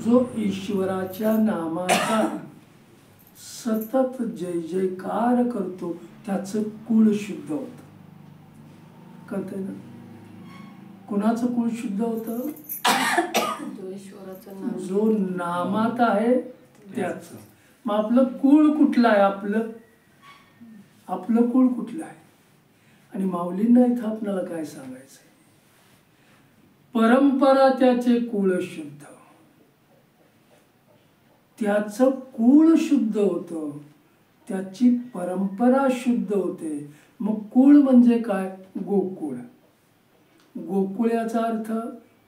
जो ईश्वराच्या नामाचा सतत जय जयकार करतो त्याचं कुळ शुद्ध होतं. कळतंय ना? कुणाचं कुळ शुद्ध होतं? जो नामात आहे त्याचं. मग आपलं कुळ कुठलं आहे? आपलं कुळ कुठलं आहे? आणि माऊलींना इथं आपल्याला काय सांगायचंय? परंपरा त्याचे कुळ शुद्ध. त्याचं कुळ शुद्ध होतं, त्याची परंपरा शुद्ध होते. मग कुळ म्हणजे काय? गोकुळ. गोकुळ याचा अर्थ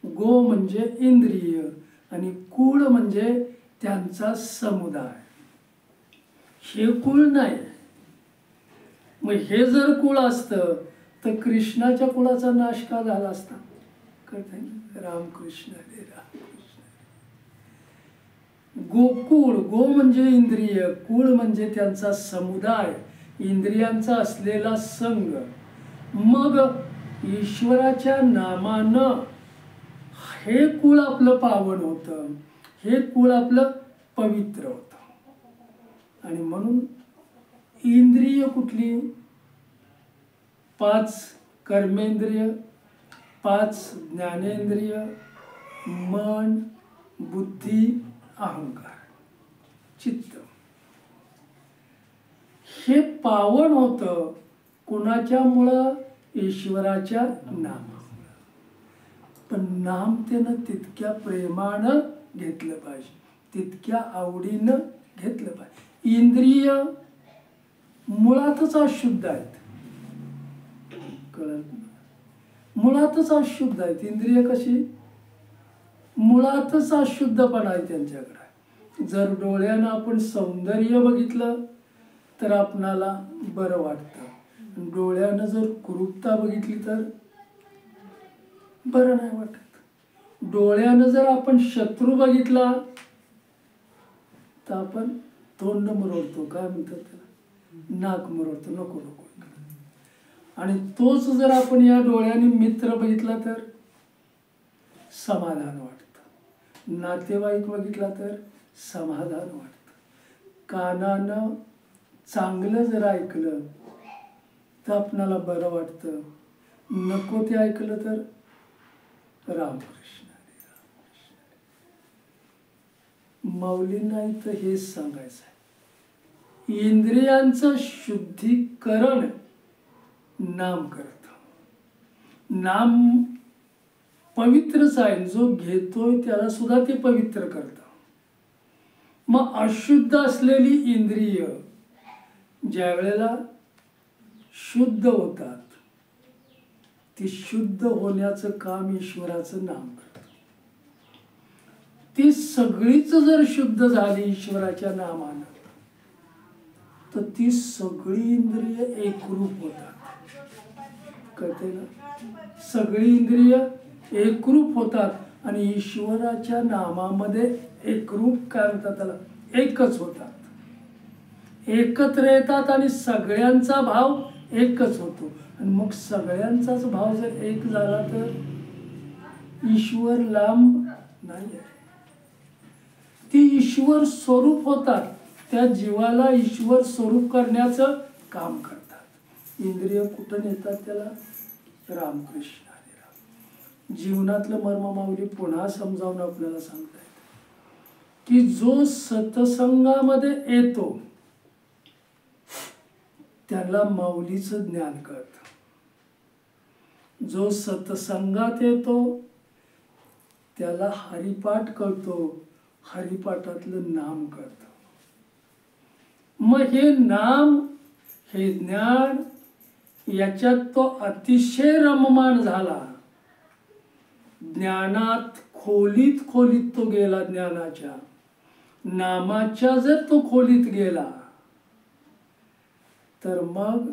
गो म्हणजे इंद्रिय आणि कुळ म्हणजे त्यांचा समुदाय. हे कुळ नाही. मग हे जर कुळ असतं तर कृष्णाच्या कुळाचा नाश का झाला असता? कळतंय ना? रामकृष्ण हरे रामकृष्ण. गोकुळ, गो म्हणजे इंद्रिय, कुळ म्हणजे त्यांचा समुदाय, इंद्रियांचा असलेला संघ. मग ईश्वराच्या नामानं हे कुळ आपलं पावन होतं, हे कुळ आपलं पवित्र होतं. आणि म्हणून इंद्रिय कुठली? 5 कर्मेंद्रिय, 5 ज्ञानेंद्रिय, मन, बुद्धी, अहंकार, चित्त. हे पावन होतं कुणाच्यामुळं? ईश्वराच्या नामामुळं. पण नाम त्यानं तितक्या प्रेमानं घेतलं पाहिजे, तितक्या आवडीनं घेतलं पाहिजे. इंद्रिय मुळातच अशुद्ध आहेत. कळलं? मुळातच अशुद्ध आहेत. इंद्रिय कशी? मुळातच अशुद्धपणा आहे त्यांच्याकडे. जर डोळ्यानं आपण सौंदर्य बघितलं तर आपणाला बरं वाटतं, डोळ्यानं जर कुरूपता बघितली तर बरं नाही वाटत. डोळ्यानं जर आपण शत्रू बघितला तर आपण तोंड मुरडतो, काय म्हणतात त्याला, नाक मुरडतो, नको नको. आणि तोच जर आपण या डोळ्याने मित्र बघितला तर समाधान वाटतं, नातेवाईक बघितला तर समाधान वाटतं. कानानं चांगलं जर ऐकलं तर आपणाला बरं वाटतं, नको ते ऐकलं तर रामकृष्ण हरे रामकृष्ण. माऊलींना इथं हेच सांगायचं आहे. इंद्रियांचं शुद्धीकरण नाम करतं. नाम पवित्रच आहे, जो घेतोय त्याला सुद्धा ते पवित्र करतं. मग अशुद्ध असलेली इंद्रिय ज्या वेळेला शुद्ध होतात, ती शुद्ध होण्याचं काम ईश्वराचं नाम करतं. ती सगळीच जर शुद्ध झाली ईश्वराच्या नामानं तर ती सगळी इंद्रिय एकरूप होतात. कळते ना? सगळी इंद्रिय एकरूप होतात आणि ईश्वराच्या नामामध्ये एकरूप, काय म्हणतात त्याला, एकच होतात, एकत्र येतात आणि सगळ्यांचा भाव एकच होतो. आणि मग सगळ्यांचाच भाव जर एक झाला तर ईश्वर लांब नाही आहे. ती ईश्वर स्वरूप होतात, त्या जीवाला ईश्वर स्वरूप करण्याचं काम करतात. इंद्रिय कुठं नेतात त्याला? रामकृष्ण हरे राम. जीवनातलं मर्म माऊली पुन्हा समजावून आपल्याला सांगतायत की जो सत्संगामध्ये येतो त्याला माऊलीचं ज्ञान कळतं. जो सत्संगात येतो त्याला हरिपाठ कळतो, हरिपाठातलं नाम कळतं. मग हे नाम, हे ज्ञान, याच्यात तो अतिशय रममाण झाला. ज्ञानात खोलीत खोलीत तो गेला, ज्ञानाच्या नामाच्या जर तो खोलीत गेला तर मग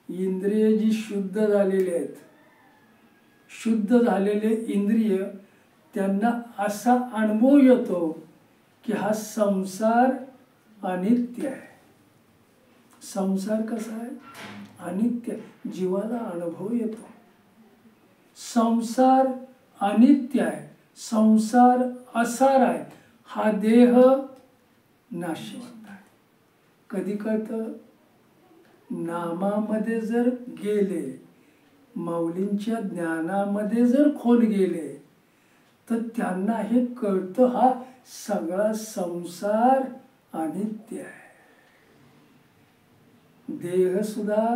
इंद्रिय जी शुद्ध झालेली आहेत, शुद्ध झालेले इंद्रिय, त्यांना असा अनुभव येतो की हा संसार अनित्य आहे. संसार कसा आहे? अनित्य. जीवाला अनुभव येतो संसार अनित्य आहे. संसार असार आहे, हा देह नाशवंत आहे. कधी कळतं? नामामध्ये जर गेले, माऊलींच्या ज्ञानामध्ये जर खोल गेले, तर त्यांना हे कळतं, हा सगळा संसार अनित्य आहे. देह सुद्धा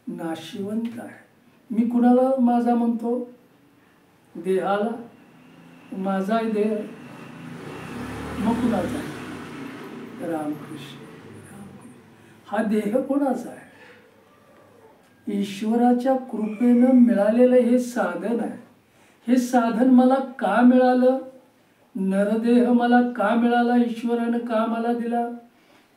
नाशिवंत आहे. मी कुणाला माझा म्हणतो? देहाला माझा आहे देह, मग कुणाचा? रामकृष्ण. हा देह कोणाचा आहे? ईश्वराच्या कृपेनं मिळालेलं हे साधन आहे. हे साधन मला का मिळालं? नरदेह मला का मिळाला? ईश्वरानं का मला दिला?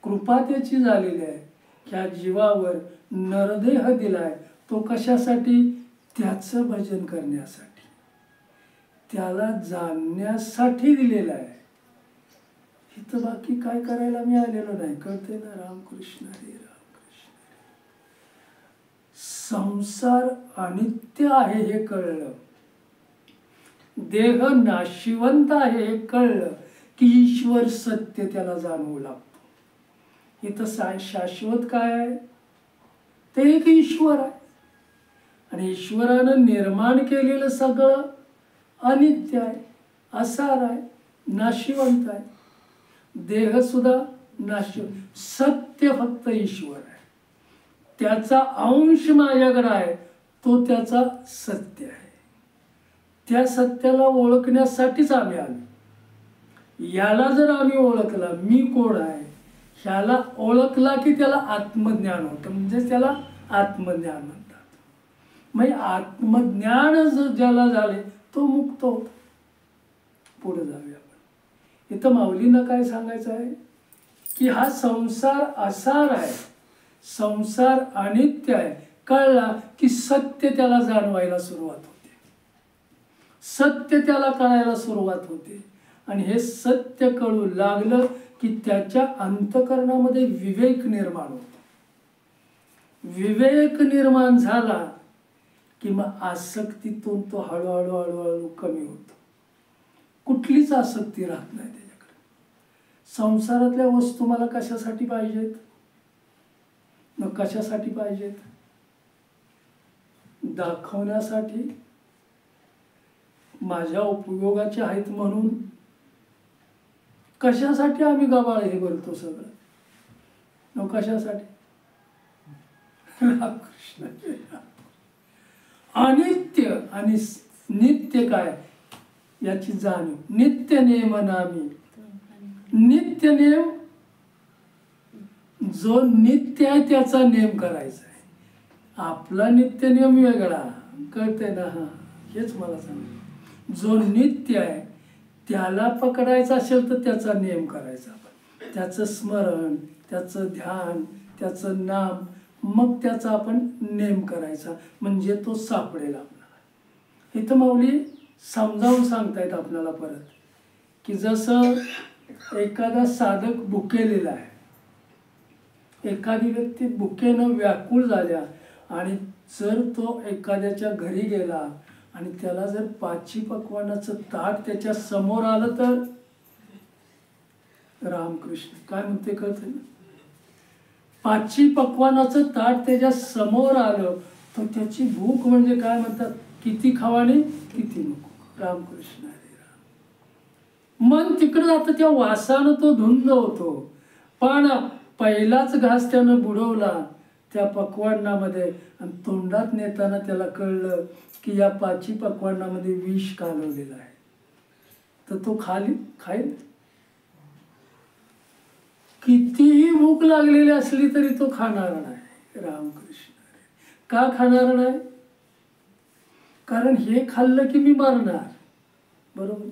कृपा त्याची झालेली आहे. ह्या जीवावर नरदेह दिलाय, तो कशासाठी? त्याचं भजन करण्यासाठी, त्याला जाणण्यासाठी दिलेला आहे. इथं बाकी काय करायला मी आलेलो नाही. कळते ना? रामकृष्ण हरी, रामकृष्ण. संसार अनित्य आहे हे कळलं, देह नाशिवंत आहे हे कळलं की ईश्वर सत्य त्याला जाणवू लागतो. इथं शाश्वत काय आहे? ते एक ईश्वर आहे. आणि ईश्वरानं निर्माण केलेलं सगळं अनित्य आहे, असार आहे, नाशिवंत आहे. देह सुद्धा नाशिवंत. सत्य फक्त ईश्वर आहे. त्याचा अंश माझ्याकडे आहे, तो त्याचा सत्य आहे. त्या सत्याला ओळखण्यासाठीच आम्ही आलो. याला जर आम्ही ओळखला, मी कोण आहे, ह्याला ओळखला की त्याला आत्मज्ञान होतं. म्हणजे त्याला आत्मज्ञान म्हणतात. मग आत्मज्ञान ज्याला झाले तो मुक्त होतो. पुढे जाऊया आपण. इथं माऊलींना काय सांगायचं आहे की हा संसार असार आहे, संसार अनित्य आहे. कळला की सत्य त्याला जाणवायला सुरुवात होते, सत्य त्याला कळायला सुरुवात होते. आणि हे सत्य कळू लागलं की त्याच्या अंतःकरणामध्ये विवेक निर्माण होतो. विवेक निर्माण झाला की मग आसक्तीतून तो हळूहळू हळूहळू कमी होतो. कुठलीच आसक्ती राहत नाही त्याच्याकडे. संसारातल्या वस्तू मला कशासाठी पाहिजेत? मग कशासाठी पाहिजेत? दाखवण्यासाठी, माझ्या उपयोगाचे आहेत म्हणून. कशासाठी आम्ही गबाळ हे करतो सगळं? न कशासाठी? रामकृष्ण. अनित्य आणि नित्य काय याची जाणीव. नित्य नेम नामी. नित्य नेम, जो नित्य आहे त्याचा नेम करायचा आहे. आपला नित्य नियम वेगळा. कळतंय ना? हा, हेच मला सांग. जो नित्य आहे त्याला पकडायचा असेल तर त्याचा नेम करायचा आपण. त्याचं स्मरण, त्याचं ध्यान, त्याचं नाम, मग त्याचा आपण नेम करायचा. म्हणजे तो सापडेल आपल्याला. इथं माऊली समजावून सांगतायत आपल्याला परत की जसं एखादा साधक भुकेलेला आहे, एखादी व्यक्ती भुकेनं व्याकुळ झाल्या आणि जर तो एखाद्याच्या घरी गेला आणि त्याला जर पाची पक्वानाचं ताट त्याच्या समोर आलं तर रामकृष्ण काय म्हणते कळतं ना? पाची पक्वानाचं ताट त्याच्या समोर आलं तर त्याची भूक म्हणजे काय म्हणतात, किती खावाने किती नको. रामकृष्ण हरी राम. मन तिकडं जातं, त्या वासानं तो धुंद होतो. पण पहिलाच घास त्यानं बुडवला त्या पक्वान्नामध्ये आणि तोंडात नेताना त्याला कळलं की या पाची पक्वान्नामध्ये विष कालवलेलं आहे, तर तो खाईल. कितीही भूक लागलेली असली तरी तो खाणार नाही. रामकृष्ण. का खाणार नाही? कारण हे खाल्लं की मी मरणार. बरोबर?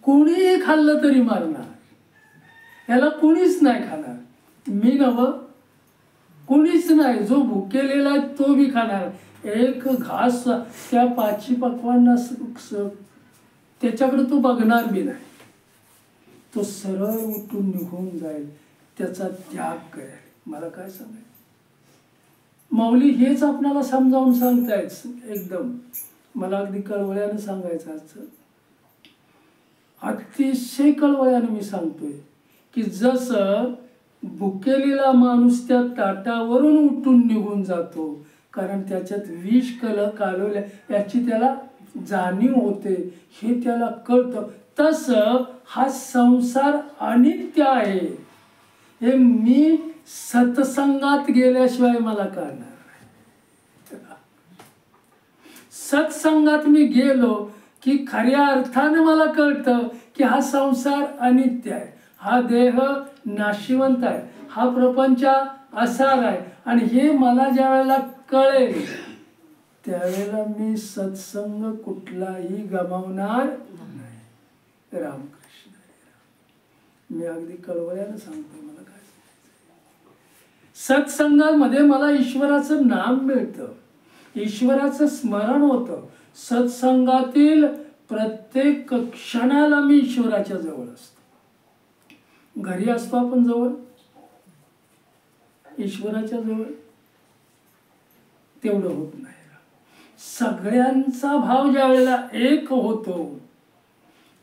कोणीही खाल्लं तरी मरणार. याला कोणीच नाही खाणार. मी नवं, कोणीच नाही. जो भुकेलेला आहे तो बी खाणार. एक घास त्या पाची पक्वांना त्याच्याकडे तो बघणार बी नाही. तो सरळ उठून निघून जाईल, त्याचा त्याग करेल. मला काय सांगायचं? माऊली हेच आपल्याला समजावून सांगतायत एकदम. मला अगदी कळवळ्यानं सांगायचं असं, अतिशय कळवळ्यानं मी सांगतोय की जसं भुकेलेला माणूस त्या ताटावरून उठून निघून जातो, कारण त्याच्यात विष कालवल्या याची त्याला जाणीव होते, हे त्याला कळतं, तसं हा संसार अनित्य आहे हे मी सत्संगात गेल्याशिवाय मला कळणार नाही. सत्संगात मी गेलो की खऱ्या अर्थानं मला कळतं की हा संसार अनित्य आहे, हा देह नाशिवंत आहे, हा प्रपंच असार आहे, आणि हे मला ज्या वेळेला कळेल त्यावेळेला मी सत्संग कुठलाही गमावणार नाही. रामकृष्ण. मी अगदी कळवळ्यानं सांगतोय, मला काय सत्संगामध्ये मला ईश्वराचं नाम मिळतं, ईश्वराचं स्मरण होतं. सत्संगातील प्रत्येक क्षणाला मी ईश्वराच्या जवळ असतो. घरी असतो आपण जवळ, ईश्वराच्या जवळ तेवढं होत नाही. सगळ्यांचा भाव ज्या वेळेला एक होतो,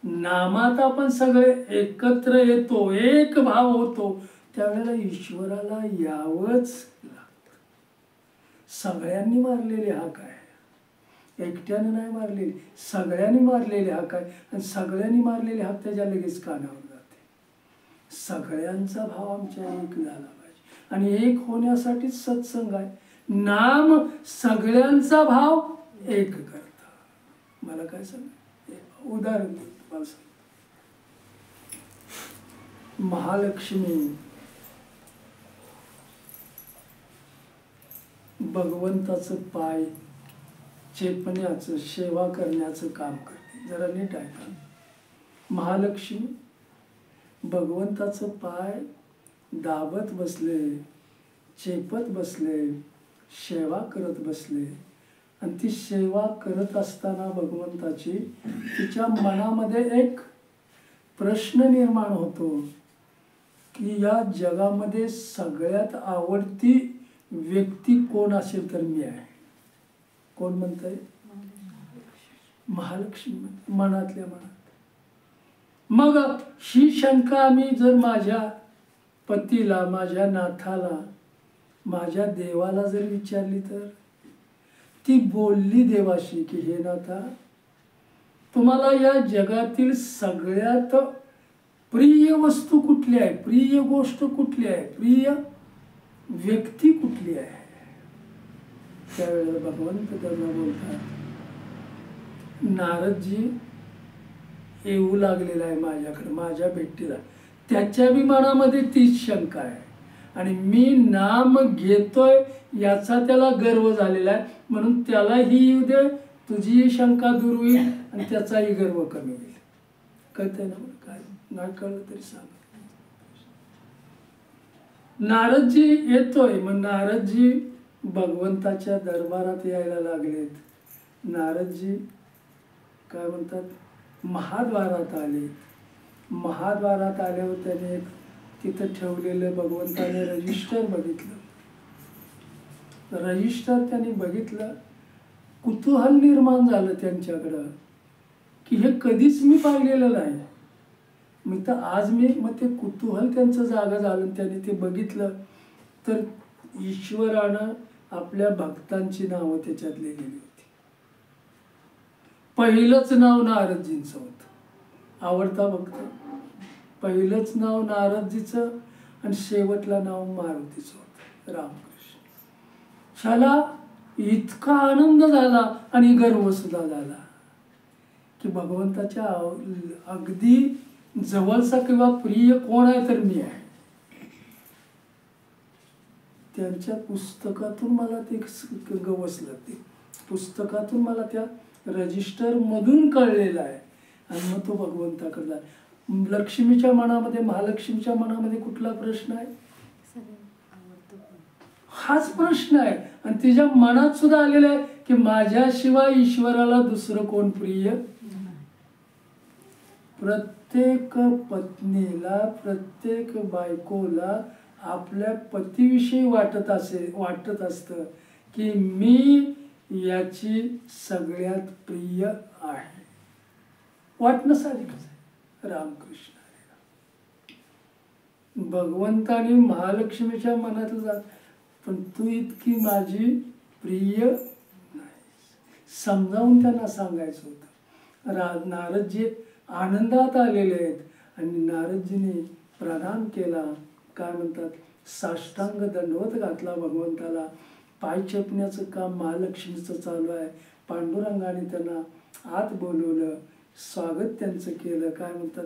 नामात आपण सगळे एकत्र येतो, एक भाव होतो, त्यावेळेला ईश्वराला यावंच लागतं. सगळ्यांनी मारलेले हाक आहे, एकट्यानं नाही मारलेली, सगळ्यांनी मारलेले हाक आहे, आणि सगळ्यांनी मारलेले हाक त्याच्या लगेच कानावर जाते. सगळ्यांचा भाव आमच्या एक झाला पाहिजे, आणि एक होण्यासाठीच सत्संग आहे. नाम सगळ्यांचा भाव एक करतं. मला काय सांग, उदाहरण देतो तुम्हाला सांग. महालक्ष्मी भगवंताचं पाय चेपण्याचं, सेवा करण्याचं काम करते. जरा नीट ऐका. महालक्ष्मी भगवंताचं पाय दाबत बसले, चेपत बसले, सेवा करत बसले, आणि ती सेवा करत असताना भगवंताची तिच्या मनामध्ये एक प्रश्न निर्माण होतो की या जगामध्ये सगळ्यात आवडती व्यक्ती कोण असेल तर मी आहे. कोण म्हणतंय? महालक्ष्मी. मनातल्या मनात. मग ही शंका मी जर माझ्या पतीला, माझ्या नाथाला, माझ्या देवाला जर विचारली तर ती बोलली देवाशी की हे नाथा, तुम्हाला या जगातील सगळ्यात प्रिय वस्तू कुठली आहे, प्रिय गोष्ट कुठली आहे, प्रिय व्यक्ती कुठली आहे? त्यावेळेला भगवंत त्यांना बोलतात, नारदजी येऊ लागलेला आहे माझ्याकडे, माझ्या भेटीला. त्याच्या बी मनामध्ये तीच शंका आहे, आणि मी नाम घेतोय याचा त्याला गर्व झालेला आहे, म्हणून त्यालाही येऊ दे, तुझी शंका दूर होईल आणि त्याचाही गर्व कमी होईल. कळतंय ना? काय नाही कळलं तरी सांग. नारदजी येतोय, मग नारदजी भगवंताच्या दरबारात यायला लागलेत. नारदजी काय म्हणतात, महाद्वारात आले. महाद्वारात आल्यावर त्याने एक तिथं ठेवलेलं भगवंताने रजिस्टर बघितलं. रजिस्टर त्यांनी बघितलं, कुतूहल निर्माण झालं त्यांच्याकडं की हे कधीच मी पाहिलेलं नाही. मग तर आज मग ते कुतूहल त्यांचं जागा झालं. त्यांनी ते बघितलं तर ईश्वरानं आपल्या भक्तांची नावं त्याच्यात लिहिलेली होती. पहिलंच नाव नारदजींचं होतं, आवडता भक्त. पहिलंच नाव नारदजीचं आणि शेवटला नाव मारुतीचं होतं, रामकृष्ण. ह्याला इतका आनंद झाला आणि गर्व सुद्धा झाला की भगवंताच्या अगदी जवळचा किंवा प्रिय कोण आहे तर मी आहे. त्यांच्या पुस्तकातून मला ते गवसलं, ते पुस्तकातून मला त्या रजिस्टर मधून कळलेलं आहे, आणि मग तो भगवंताकडला. लक्ष्मीच्या मनामध्ये, महालक्ष्मीच्या मनामध्ये कुठला प्रश्न आहे? हाच प्रश्न आहे, आणि तिच्या मनात सुद्धा आलेला आहे की माझ्याशिवाय ईश्वराला दुसरं कोण प्रिय. प्रत्येक पत्नीला, प्रत्येक बायकोला आपल्या पतीविषयी वाटत असतं की मी याची सगळ्यात प्रिय आहे. वाटणं साहजिकच आहे. रामकृष्ण हरी. भगवंताने महालक्ष्मीच्या मनात जात, पण तू इतकी माझी प्रिय नाही. समजावून त्यांना सांगायचं होतं. नारदजी आनंदात आलेले आहेत आणि नारदजीने प्रणाम केला. काय म्हणतात, साष्टांग दंडवत घातला भगवंताला. पाय चेपण्याचं काम महालक्ष्मीचं चालू आहे. पांडुरंगाने त्यांना आत बोलवलं, स्वागत त्यांचं केलं. काय म्हणतात,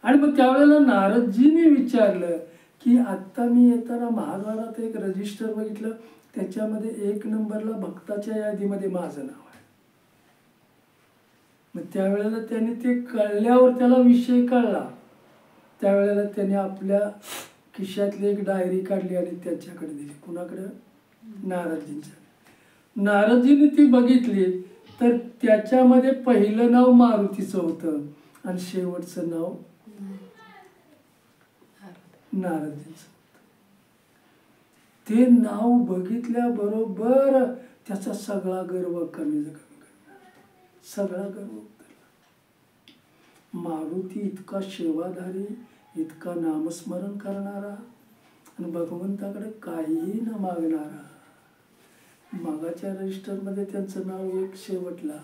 आणि मग त्यावेळेला नारदजीने विचारलं की आत्ता मी येताना महाद्वारात एक रजिस्टर बघितलं, त्याच्यामध्ये 1 नंबरला भक्ताच्या यादीमध्ये माझं नाव आहे. मग त्यावेळेला त्याने ते कळल्यावर त्याला विषय कळला. त्यावेळेला त्याने आपल्या खिशातली एक डायरी काढली आणि त्याच्याकडे दिली. कुणाकडे? नारदजींच्या. नारदजीने ती बघितली तर त्याच्यामध्ये पहिलं नाव मारुतीचं होतं आणि शेवटचं नाव नारदजींचं. ते नाव बघितल्याबरोबर त्याचा सगळा गर्व कमी सगळा गर्व उतरला. मारुती इतका सेवाधारी, इतका नामस्मरण करणारा आणि भगवंताकडे काहीही न मागणारा. मागाच्या रजिस्टरमध्ये त्यांचं नाव एक शेवटला,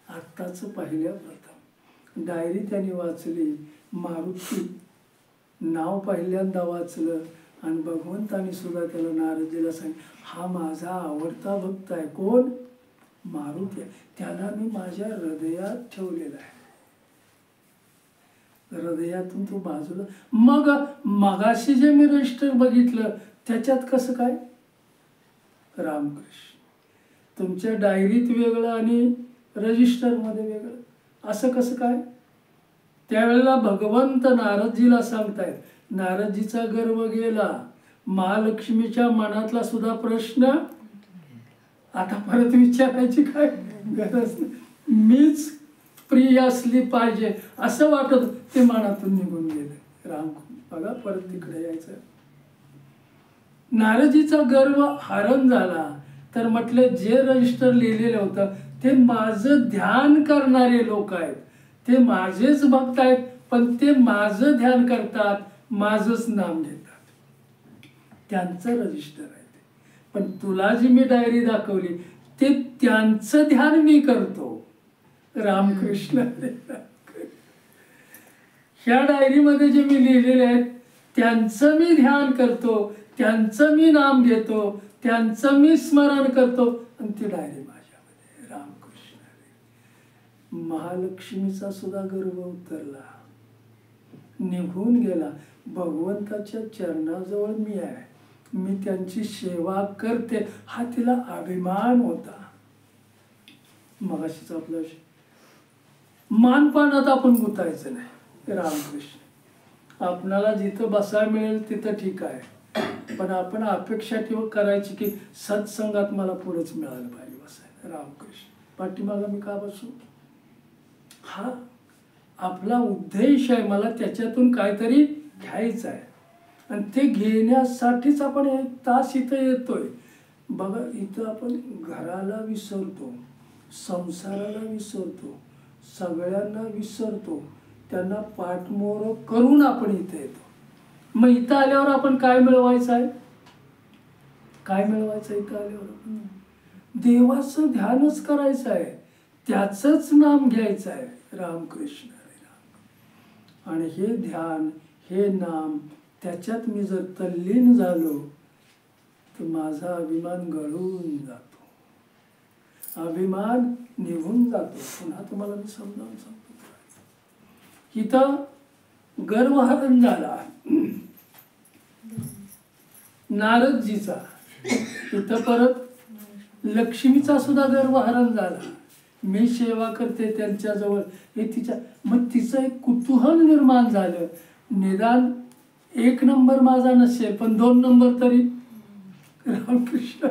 आत्ताचं पहिल्या प्रथम. डायरी त्यांनी वाचली, मारुती नाव पहिल्यांदा वाचलं आणि भगवंताने सुद्धा त्याला नारदजीला सांगितलं, हा माझा आवडता भक्त आहे. कोण? मारुती. त्याला मी माझ्या हृदयात ठेवलेला आहे. हृदयातून तो बाजूला. मग मगाशी जे मी रजिस्टर बघितलं त्याच्यात कसं काय? रामकृष्ण. तुमच्या डायरीत वेगळं आणि रजिस्टरमध्ये वेगळं, असं कसं काय? त्यावेळेला भगवंत नारदजीला सांगतायत. नारदजीचा गर्व गेला. महालक्ष्मीच्या मनातला सुद्धा प्रश्न आता परत विचारायची काय गरज नाही. मीच प्रिय असली पाहिजे असं वाटत ते मनातून निघून गेले. राम बघा, परत तिकडे यायचं. नारदजीचा गर्व हरण झाला. तर म्हटलं जे रजिस्टर लिहिलेलं होतं ते माझं ध्यान करणारे लोक आहेत, ते माझेच भक्त आहेत, पण ते माझं ध्यान करतात, माझंच नाम घेतात, त्यांचं रजिस्टर आहे. पण तुला जी मी डायरी दाखवली ते त्यांचं ध्यान मी करतो. रामकृष्ण. ह्या डायरीमध्ये जे मी लिहिलेले आहेत त्यांचं मी ध्यान करतो, त्यांचं मी नाम घेतो, त्यांचं मी स्मरण करतो आणि ती डायरी माझ्यामध्ये. रामकृष्ण. महालक्ष्मीचा सुद्धा गर्व उतरला, निघून गेला. भगवंताच्या चरणाजवळ मी आहे, मी त्यांची सेवा करते, हा तिला अभिमान होता. मगाशीच आपला मानपानात आपण गुतायचं नाही. रामकृष्ण. आपणाला जिथं बसायला मिळेल तिथं ठीक आहे, पण आपण अपेक्षा ठेव करायची की सत्संगात मला पुढेच मिळालं पाहिजे बसायला. रामकृष्ण. पाठीमागं मी का बसू? हा आपला उद्देश आहे, मला त्याच्यातून काहीतरी घ्यायचं आहे आणि ते घेण्यासाठीच आपण 1 तास इथं येतोय. बघा, इथं आपण घराला विसरतो, संसाराला विसरतो, सगळ्यांना विसरतो, त्यांना पाठमोर करून आपण इथे येतो. मग इथं आल्यावर आपण काय मिळवायचं आहे? काय मिळवायचं इथं आल्यावर? देवाचं ध्यानच करायचं आहे, त्याचंच नाम घ्यायचं आहे. रामकृष्ण. आणि हे ध्यान, हे नाम, त्याच्यात मी जर तल्लीन झालो तर माझा अभिमान गळून जातो, अभिमान निघून जातो. पुन्हा तुम्हाला मी समजावून सांगतो. इथं गर्वहरण झाला नारदजीचा, इथं परत लक्ष्मीचा सुद्धा गर्वहरण झाला. मी सेवा करते त्यांच्याजवळ, हे तिच्या. मग तिचं एक कुतूहल निर्माण झालं, निदान 1 नंबर माझा नसेल पण 2 नंबर तरी. रामकृष्ण.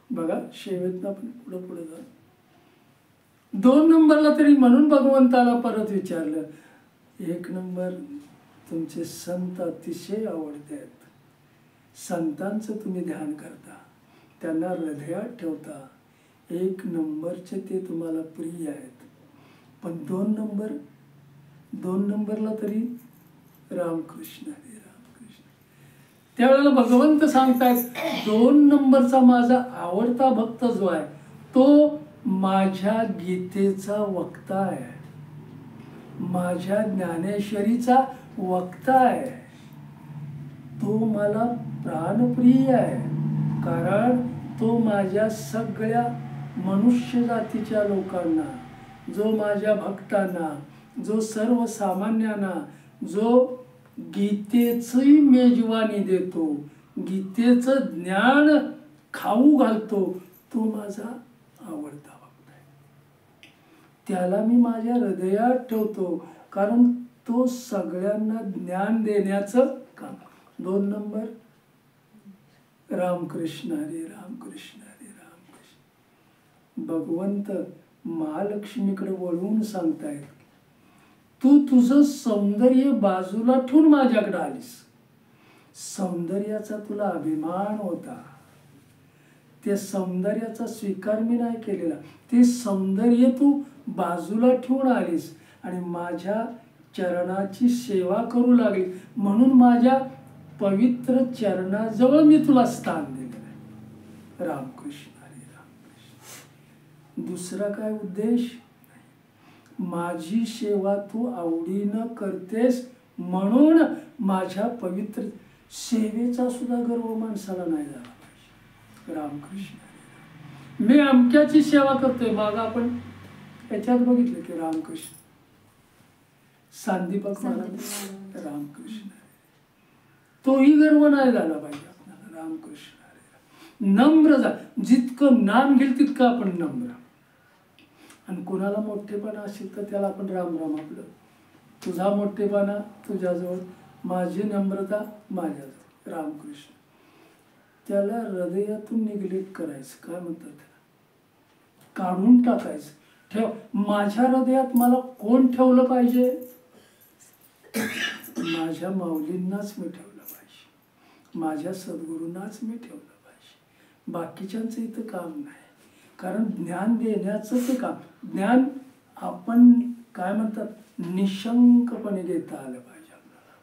बघा, शेवेतनं आपण पुढं पुढे जा, 2 नंबरला तरी. म्हणून भगवंताला परत विचारलं, 1 नंबर तुमचे संत अतिशय आवडते आहेत, संतांचं तुम्ही ध्यान करता, त्यांना हृदयात ठेवता. 1 नंबरचे ते तुम्हाला प्रिय आहेत, पण 2 नंबरला तरी रामकृष्ण हरी रामकृष्ण. त्यावेळेला भगवंत सांगतायत 2 नंबरचा माझा आवडता भक्त जो आहे तो माझ्या गीतेचा वक्ता आहे, माझ्या ज्ञानेश्वरीचा वक्ता आहे. तो मला प्राणप्रिय आहे, कारण तो माझ्या सगळ्या मनुष्य जातीच्या लोकांना, जो माझ्या भक्तांना, जो सर्वसामान्यांना, जो गीतेची मेजवानी देतो, गीतेचं ज्ञान खाऊ घालतो, तो माझा आवडता भक्त आहे. त्याला मी माझ्या हृदयात ठेवतो, कारण तो सगळ्यांना ज्ञान देण्याचं काम. 2 नंबर रामकृष्ण हरी रामकृष्ण हरी रामकृष्ण. भगवंत महालक्ष्मीकडे वळून सांगतायत, तू तुझं सौंदर्य बाजूला ठेवून माझ्याकडे आलीस. सौंदर्याचा तुला अभिमान होता, त्या सौंदर्याचा स्वीकार मी नाही केलेला. ते सौंदर्य तू बाजूला ठेवून आलीस आणि माझ्या चरणाची सेवा करू लागली, म्हणून माझ्या पवित्र चरणाजवळ मी तुला स्थान दिलेलं आहे. रामकृष्ण हरी रामकृष्ण. दुसरा काय उद्देश? माझी सेवा तू आवडीनं करतेस म्हणून माझ्या पवित्र सेवेचा सुद्धा गर्व माणसाला नाही झाला पाहिजे. रामकृष्ण हरी. मी अमक्याची सेवा करतोय, माग आपण याच्यात बघितलं की रामकृष्ण सांदीपक महाराज रामकृष्ण हरी. तोही गर्व नाही झाला पाहिजे आपल्याला. रामकृष्ण हरी. नम्र जा, जितकं नाम घेईल तितकं आपण नम्र. आणि कोणाला मोठेपणा असेल तर त्याला आपण राम राम आपलं. तुझा मोठेपणा तुझ्याजवळ, माझी नम्रता माझ्याजवळ. रामकृष्ण. त्याला हृदयातून निग्लेक्ट करायचं, काय म्हणतात त्याला, काढून टाकायचं. ठेव, माझ्या हृदयात मला कोण ठेवलं पाहिजे? माझ्या माऊलींनाच मी ठेवलं पाहिजे, माझ्या सद्गुरूंनाच मी ठेवलं पाहिजे. बाकीच्यांचं इथं काम नाही, कारण ज्ञान देण्याचं ते काम. ज्ञान आपण काय म्हणतात निशंकपणे देता आलं पाहिजे आपल्याला,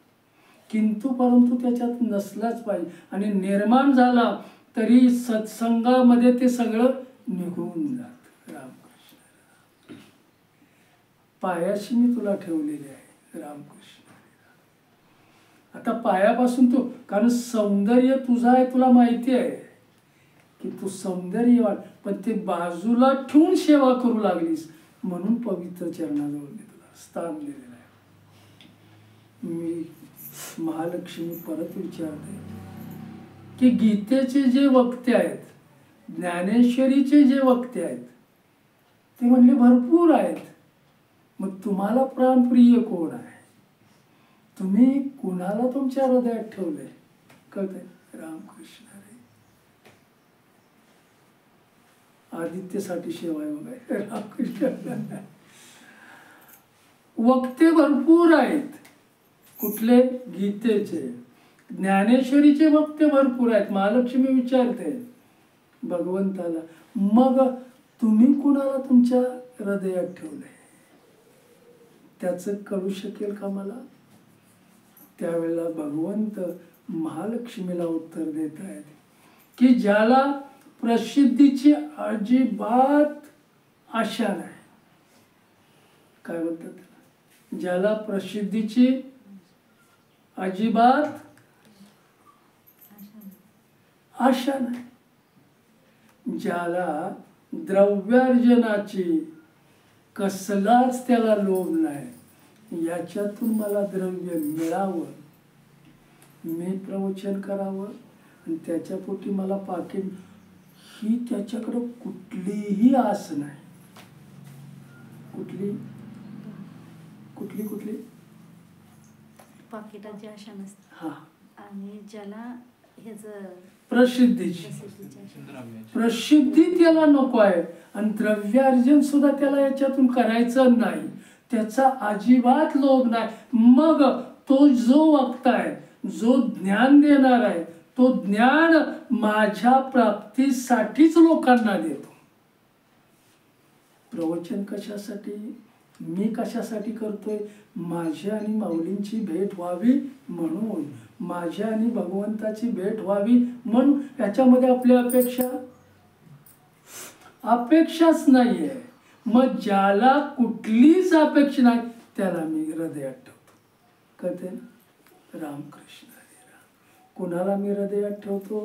किंतु परंतु त्याच्यात नसलाच पाहिजे. आणि निर्माण झाला तरी सत्संगामध्ये ते सगळं निघून जात. रामकृष्ण. पायाशी मी तुला ठेवलेले आहे. रामकृष्ण. आता पायापासून तू, कारण सौंदर्य तुझं आहे, तुला माहिती आहे की तू सौंदर्यवान, पण ते बाजूला ठेवून सेवा करू लागलीस म्हणून पवित्र चरणाजवळ मी तुला स्थान दिलेलं आहे. मी महालक्ष्मी परत विचारते की गीतेचे जे वक्ते आहेत, ज्ञानेश्वरीचे जे वक्ते आहेत, ते म्हणले भरपूर आहेत. मग तुम्हाला प्राणप्रिय कोण आहे? तुम्ही कुणाला तुमच्या हृदयात ठेवलंय? कळतंय? रामकृष्ण हरी. आदित्यसाठी सेवा आहे बघा. रामकृष्ण. वक्ते भरपूर आहेत. कुठले? गीतेचे. ज्ञानेश्वरीचे वक्ते भरपूर आहेत. महालक्ष्मी विचारते भगवंताला, मग तुम्ही कुणाला तुमच्या हृदयात ठेवलंय? त्याचं कळू शकेल का मला? त्यावेळेला भगवंत महालक्ष्मीला उत्तर देत आहेत की ज्याला प्रसिद्धीची अजिबात आशा नाही. काय म्हणतात? ज्याला प्रसिद्धीची अजिबात आशा नाही, ज्याला द्रव्यार्जनाची कसलाच त्याला लोभ नाही, याच्यातून मला द्रव्य मिळावं, मी प्रवचन करावं आणि त्याच्या पोटी मला पाकीट, ही त्याच्याकडे कुठलीही आस नाही. कुठली कुठली कुठली पाकिटाची आशा नसते. हा. आणि ज्याला ह्याचं प्रसिद्धीची प्रसिद्धी त्याला नको आहे आणि द्रव्यार्जन सुद्धा त्याला याच्यातून करायचं नाही, त्याचा अजिबात लोभ नाही. मग तो जो वक्ता आहे, जो ज्ञान देणार आहे, तो ज्ञान माझ्या प्राप्तीसाठीच लोकांना देतो. प्रवचन कशासाठी, मी कशासाठी करतोय? माझ्या आणि माऊलींची भेट व्हावी म्हणून, माझ्या आणि भगवंताची भेट व्हावी म्हणून. याच्यामध्ये आपली अपेक्षाच नाहीये. मग ज्याला कुठलीच अपेक्षा नाही त्याला मी हृदयात ठेवतो. कळते ना? रामकृष्ण हरी राम. कुणाला मी हृदयात ठेवतो?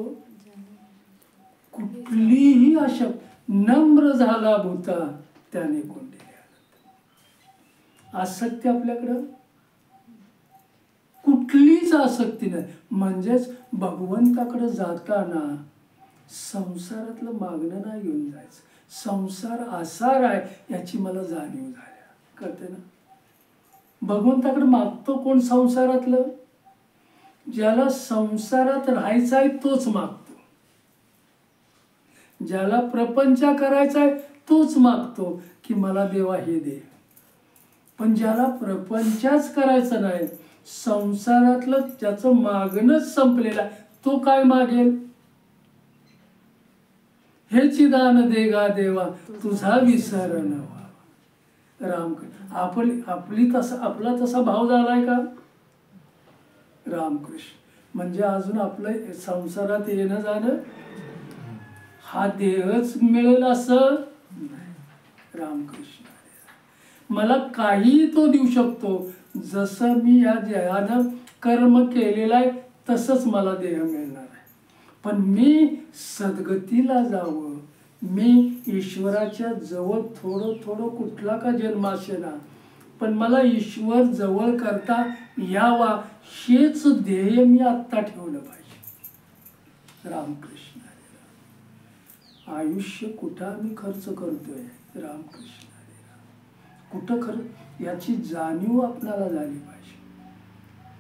कुठलीही आशा. नम्र झाला भूता त्याने कोंडले आनंद. आसक्ती आपल्याकडं कुठलीच आसक्ती नाही. म्हणजेच भगवंताकडे जाताना संसारातलं मागणं नाही घेऊन जायचं. संसार आसार आहे याची मला जाणीव झाल्या. कळते ना? भगवंताकडे मागतो कोण संसारातलं? ज्याला संसारात राहायचं आहे तोच मागतो. ज्याला प्रपंच करायचा आहे तोच मागतो की मला देवा हे दे. पण ज्याला प्रपंचच करायचं नाही, संसारातलं त्याचं मागणंच संपलेलं आहे, तो काय मागेल? हेची दान देगा देवा तुझा विसर न व्हावा. रामकृष्ण. आपला तसा भाव झालाय का? रामकृष्ण. म्हणजे अजून आपलं संसारात येणं जाणं हा देहच मिळेल असं नाही. रामकृष्ण. मला काही तो देऊ शकतो. जसं मी या देहानं कर्म केलेलं आहे तसंच मला देह मिळणार आहे. पण मी सद्गतीला जावं, मी ईश्वराच्या जवळ थोडं थोडं कुठला का जन्म असेना, पण मला ईश्वर जवळ करता यावा हेच ध्येय मी आत्ता ठेवलं पाहिजे. रामकृष्ण. आयुष्य कुठं आम्ही खर्च करतोय? रामकृष्ण. कुठं खर्च याची जाणीव आपल्याला झाली पाहिजे.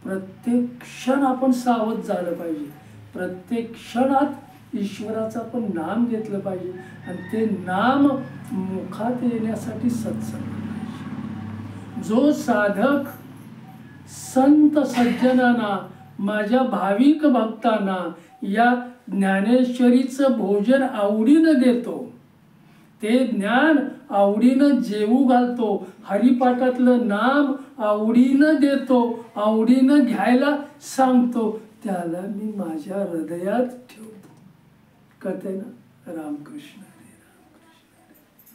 प्रत्येक क्षण आपण सावध झालं पाहिजे. प्रत्येक क्षणात ईश्वराचं आपण नाम घेतलं पाहिजे आणि ते नाम मुखात येण्यासाठी सत्संग पाहिजे. जो साधक संत सज्जनांना, माझ्या भाविक भक्तांना या ज्ञानेश्वरीचं भोजन आवडीनं देतो, ते ज्ञान आवडीनं जेवू घालतो, हरिपाठातलं नाम आवडीनं देतो, आवडीनं घ्यायला सांगतो, त्याला मी माझ्या हृदयात ठेवतो. कळतंय ना? रामकृष्ण हरी रामकृष्ण.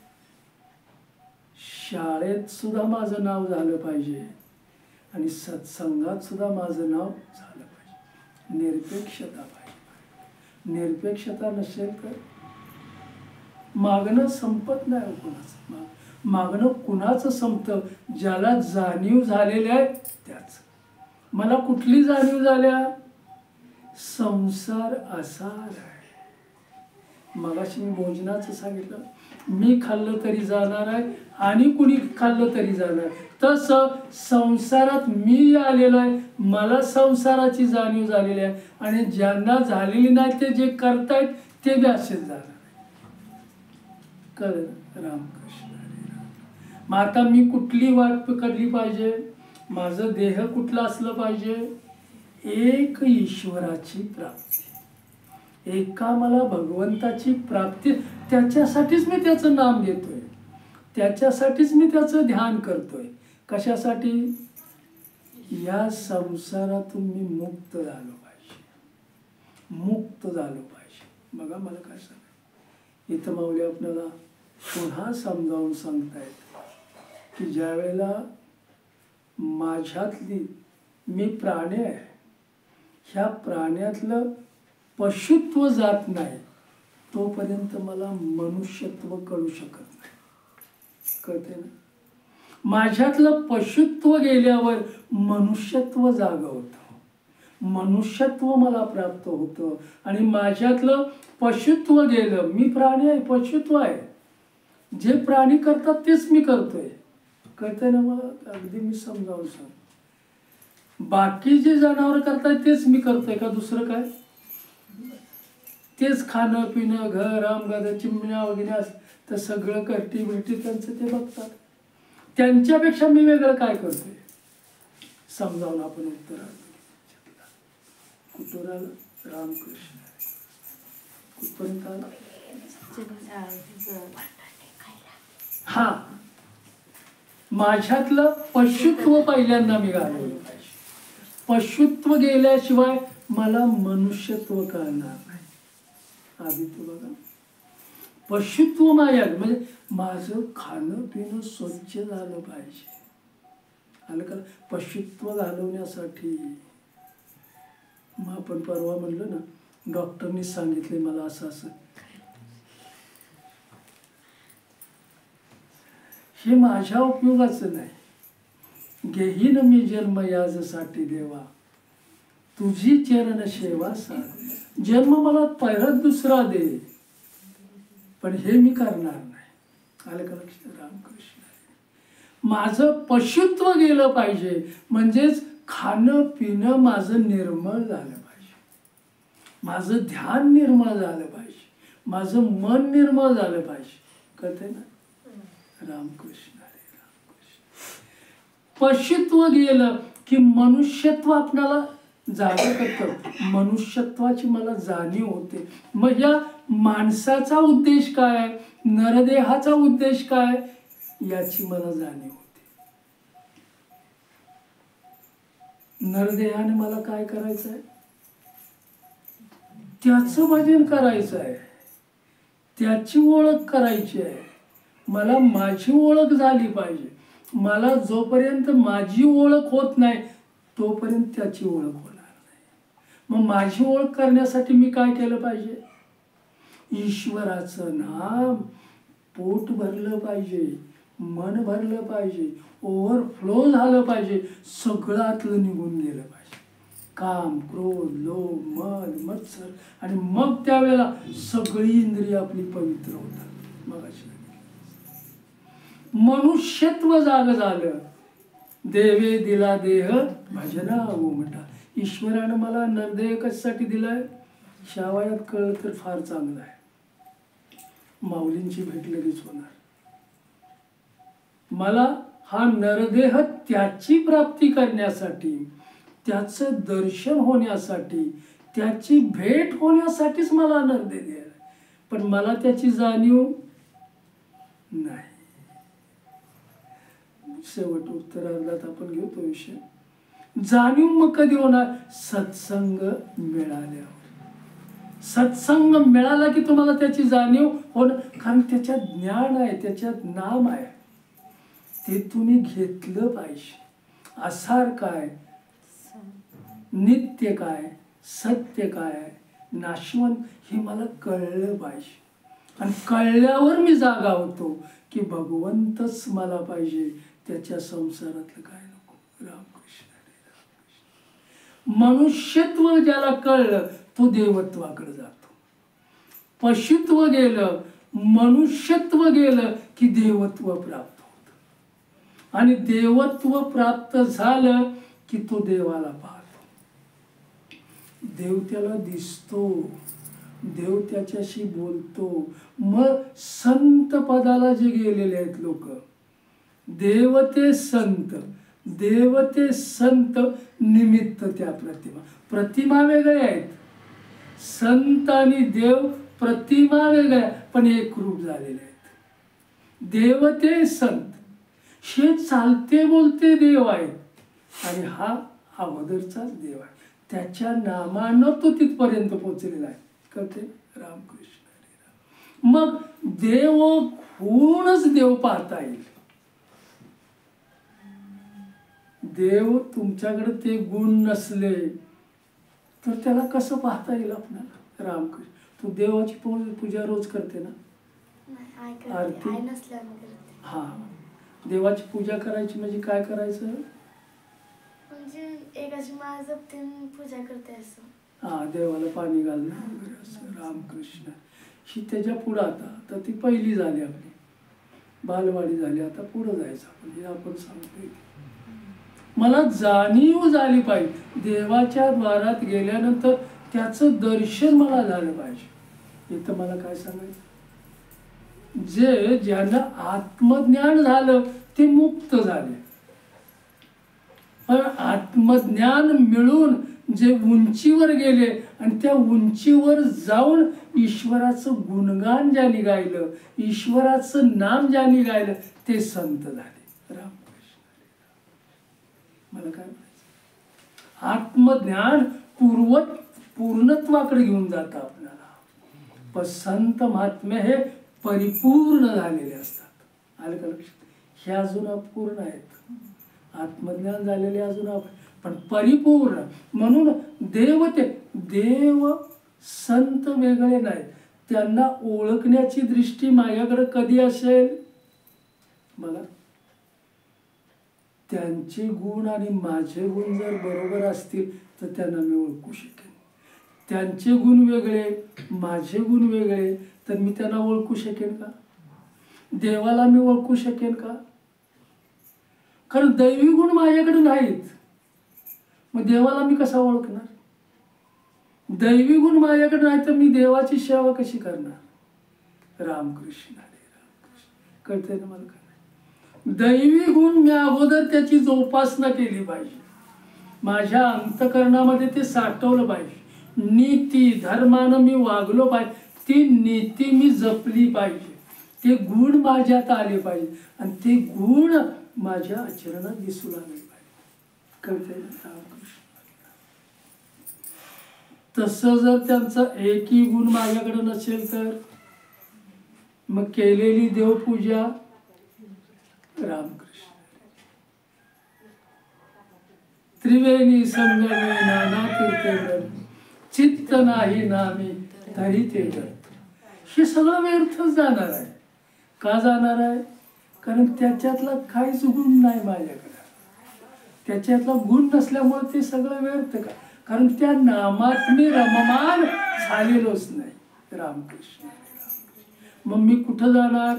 शाळेत सुद्धा माझं नाव झालं पाहिजे आणि सत्संगात सुद्धा माझं नाव झालं पाहिजे. निरपेक्षता पाहिजे. निरपेक्षता नसेल तर मागणं संपत नाही. कुणाचं मागणं कुणाचं संपतं? ज्याला जाणीव झालेली आहे त्याच. मला कुठली जाणीव झाल्या? संसार आसार आहे. मगाशी मी भोजनाचं सांगितलं, मी खाल्लं तरी जाणार आहे आणि कुणी खाल्लं तरी जाणार. तसं संसारात मी आलेलो आहे, मला संसाराची जाणीव झालेली आहे आणि ज्यांना झालेली नाही ते जे करतायत ते बी असेच जाणार. कळलं? रामकृष्ण हरी राम. मग आता मी कुठली वाट पकडली पाहिजे? माझं देह कुठलं असलं पाहिजे? एक ईश्वराची प्राप्ती, एका मला भगवंताची प्राप्ती. त्याच्यासाठीच मी त्याचं नाम घेतोय, त्याच्यासाठीच मी त्याचं ध्यान करतोय. कशासाठी? या संसारातून मी मुक्त झालो पाहिजे, मुक्त झालो पाहिजे. बघा मला काय सांग, इथं माऊली आपल्याला पुन्हा समजावून सांगतायत की ज्या वेळेला माझ्यातली मी प्राणी आहे, ह्या प्राण्यातलं पशुत्व जात नाही तोपर्यंत मला मनुष्यत्व कळू शकत नाही. कळते ना? माझ्यातलं पशुत्व गेल्यावर मनुष्यत्व जागं होतं, मनुष्यत्व मला प्राप्त होतं. आणि माझ्यातलं पशुत्व गेलं, मी प्राणी आहे, पशुत्व आहे, जे प्राणी करतात तेच मी करतोय. कळतंय ना? मला अगदी मी समजावून सांग. बाकी जे जनावर करतायत तेच मी करतोय का? दुसरं काय? तेच खाणं पिणं, घर आमगादा चिमण्या वगैरे तर सगळं करती बिरती त्यांचं ते बघतात. त्यांच्यापेक्षा मी वेगळं काय करतोय? समजावून आपण उत्तर कुठून आलं? रामकृष्ण. कुठपर्यंत आला? हा, माझ्यातलं पशुत्व पहिल्यांदा मी घालवलं पाहिजे. पशुत्व गेल्याशिवाय मला मनुष्यत्व कळणार नाही. आधी तू बघा, पशुत्व माझ्यात म्हणजे माझं खाणं पिणं स्वच्छ झालं पाहिजे. आलं का? पशुत्व घालवण्यासाठी मग आपण परवा म्हणलं ना, डॉक्टरनी सांगितले मला असं असं. हे माझ्या उपयोगाचं नाही. घेईन मी जन्म याजसाठी देवा, तुझी चरण सेवा साध. जन्म मला परत दुसरा दे, पण हे मी करणार नाही. आलं का लक्षात? रामकृष्ण. माझं पशुत्व गेलं पाहिजे, म्हणजेच खाणं पिणं माझं निर्मळ झालं पाहिजे, माझं ध्यान निर्मळ झालं पाहिजे, माझं मन निर्मळ झालं पाहिजे. कळतंय ना? रामकृष्ण हरे रामकृष्ण. पशुत्व गेलं की मनुष्यत्व आपणाला जागा करतं. मनुष्यत्वाची मला जाणीव होते. मग या माणसाचा उद्देश काय, नरदेहाचा उद्देश काय, याची मला जाणीव होते. नरदेहाने मला काय करायचं आहे? त्याचं भजन करायचं आहे, त्याची ओळख करायची आहे. मला माझी ओळख झाली पाहिजे. मला जोपर्यंत माझी ओळख होत नाही तोपर्यंत त्याची ओळख होणार नाही. मग माझी ओळख करण्यासाठी मी काय केलं पाहिजे? ईश्वराचं नाम पोट भरलं पाहिजे, मन भरलं पाहिजे, ओव्हरफ्लो झालं पाहिजे, सगळं आतलं निघून गेलं पाहिजे. काम क्रोध लोभ मद मत्सर. आणि मग त्यावेळेला सगळी इंद्रिय आपली पवित्र होतात. मग मनुष्यत्व जाग झालं. देवे दिला देह भजना उमटा. ईश्वरानं मला नरदेह कशासाठी दिलाय? शावयात कळलं तर फार चांगलं आहे. माऊलींची भेट लगेच होणार. मला हा नरदेह त्याची प्राप्ती करण्यासाठी, त्याचं दर्शन होण्यासाठी, त्याची भेट होण्यासाठीच मला नरदेह दिला. पण मला त्याची जाणीव नाही. शेवट उत्तरार्धात आपण घेऊ तो विषय. जाणीव मग कधी होणार? सत्संग मिळाल्यावर. सत्संग मिळाला की तुम्हाला त्याची जाणीव होणं. कारण त्याच्यात ज्ञान आहे, त्याच्यात नाम आहे, ते तुम्ही घेतलं पाहिजे. आसार काय, नित्य काय, सत्य काय, नाशवंत, हे मला कळलं पाहिजे. आणि कळल्यावर मी जागा होतो की भगवंतच मला पाहिजे, त्याच्या संसारातलं काय नको. रामकृष्ण हरे रामकृष्ण. मनुष्यत्व ज्याला कळलं तो देवत्वाकडे जातो. पशुत्व गेलं, मनुष्यत्व गेलं की देवत्व प्राप्त होतं. आणि देवत्व प्राप्त झालं की तो देवाला पाहतो. देव त्याला दिसतो, देव त्याच्याशी बोलतो. मग संत पदाला जे गेलेले आहेत लोक, देव ते संत, देव ते संत, निमित्त त्या प्रतिमा. प्रतिमा वेगळ्या आहेत. संत आणि देव प्रतिमा वेगळ्या, पण एक रूप झालेले आहेत. देव ते संत, हे चालते बोलते देव आहेत. आणि हा अगोदरचाच देव आहे. त्याच्या नामानं तो तिथपर्यंत पोचलेला आहे. कळते? रामकृष्ण हरे राम. मग देव होऊनच देव पाहता येईल. देव तुमच्याकडे ते गुण नसले तर त्याला कसं पाहता येईल आपल्याला? रामकृष्ण. तू देवाची पूजा रोज करते ना? आरती. हा, देवाची पूजा करायची म्हणजे काय करायचं? म्हणजे एकाची माळ जपते पूजा करते असं. हा, देवाला पाणी घालणं वगैरे असं. रामकृष्ण. ही त्याच्या पुढं आता ती पहिली झाली आपली, बालवाडी झाली. आता पुढं जायचं आपण, हे आपण सांगतोय. मला जाणीव झाली पाहिजे. देवाच्या द्वारात गेल्यानंतर त्याचं दर्शन मला झालं पाहिजे. इथं मला काय सांगायचं? जे ज्यांना आत्मज्ञान झालं ते मुक्त झाले. पण आत्मज्ञान मिळून जे उंचीवर गेले आणि त्या उंचीवर जाऊन ईश्वराचं गुणगान ज्यांनी गायलं, ईश्वराचं नाम ज्यांनी गायलं, ते संत झाले. रामकृष्ण. मला काय म्हणायचं, आत्मज्ञान पूर्णत्वाकडे घेऊन जातं आपल्याला. पण संत महात्मे हे परिपूर्ण झालेले असतात. आलं का लक्षात? हे अजून अपूर्ण आहेत. आत्मज्ञान झालेले अजून पण परिपूर्ण. म्हणून देव संत वेगळे नाहीत. त्यांना ओळखण्याची दृष्टी माझ्याकडे कधी असेल बघा, त्यांचे गुण आणि माझे गुण जर बरोबर असतील तर त्यांना मी ओळखू शकेन. त्यांचे गुण वेगळे, माझे गुण वेगळे, तर मी त्यांना ओळखू शकेन का? देवाला मी ओळखू शकेन का? कारण दैवी गुण माझ्याकडे नाहीत, मग देवाला मी कसा ओळखणार? दैवी गुण माझ्याकडे नाही तर मी देवाची सेवा कशी करणार? रामकृष्ण हरे रामकृष्ण. कळतंय ना मला? काय दैवी गुण मी अगोदर त्याची जोपासना केली पाहिजे, माझ्या अंतकरणामध्ये ते साठवलं पाहिजे. नीती धर्मानं मी वागलो पाहिजे, ती नीती मी जपली पाहिजे. ते गुण माझ्यात आले पाहिजे आणि ते गुण माझ्या आचरणात दिसू लागले पाहिजे. कळतंय ना? रामकृष्ण. तसं जर त्यांचा एकही गुण माझ्याकडे नसेल तर मग केलेली देवपूजा रामकृष्ण. त्रिवेणी संगमे नाना तीर्थेवर चित्त नाही नामी तरी ते व्यर्थ. हे सगळं व्यर्थच जाणार आहे. का जाणार आहे? कारण त्याच्यातला काहीच गुण नाही माझ्याकडे. त्याच्यातला गुण नसल्यामुळे ते सगळं व्यर्थ. का? कारण त्या नामात मी रममान झालेलोच नाही. रामकृष्ण. मग मी कुठं जाणार?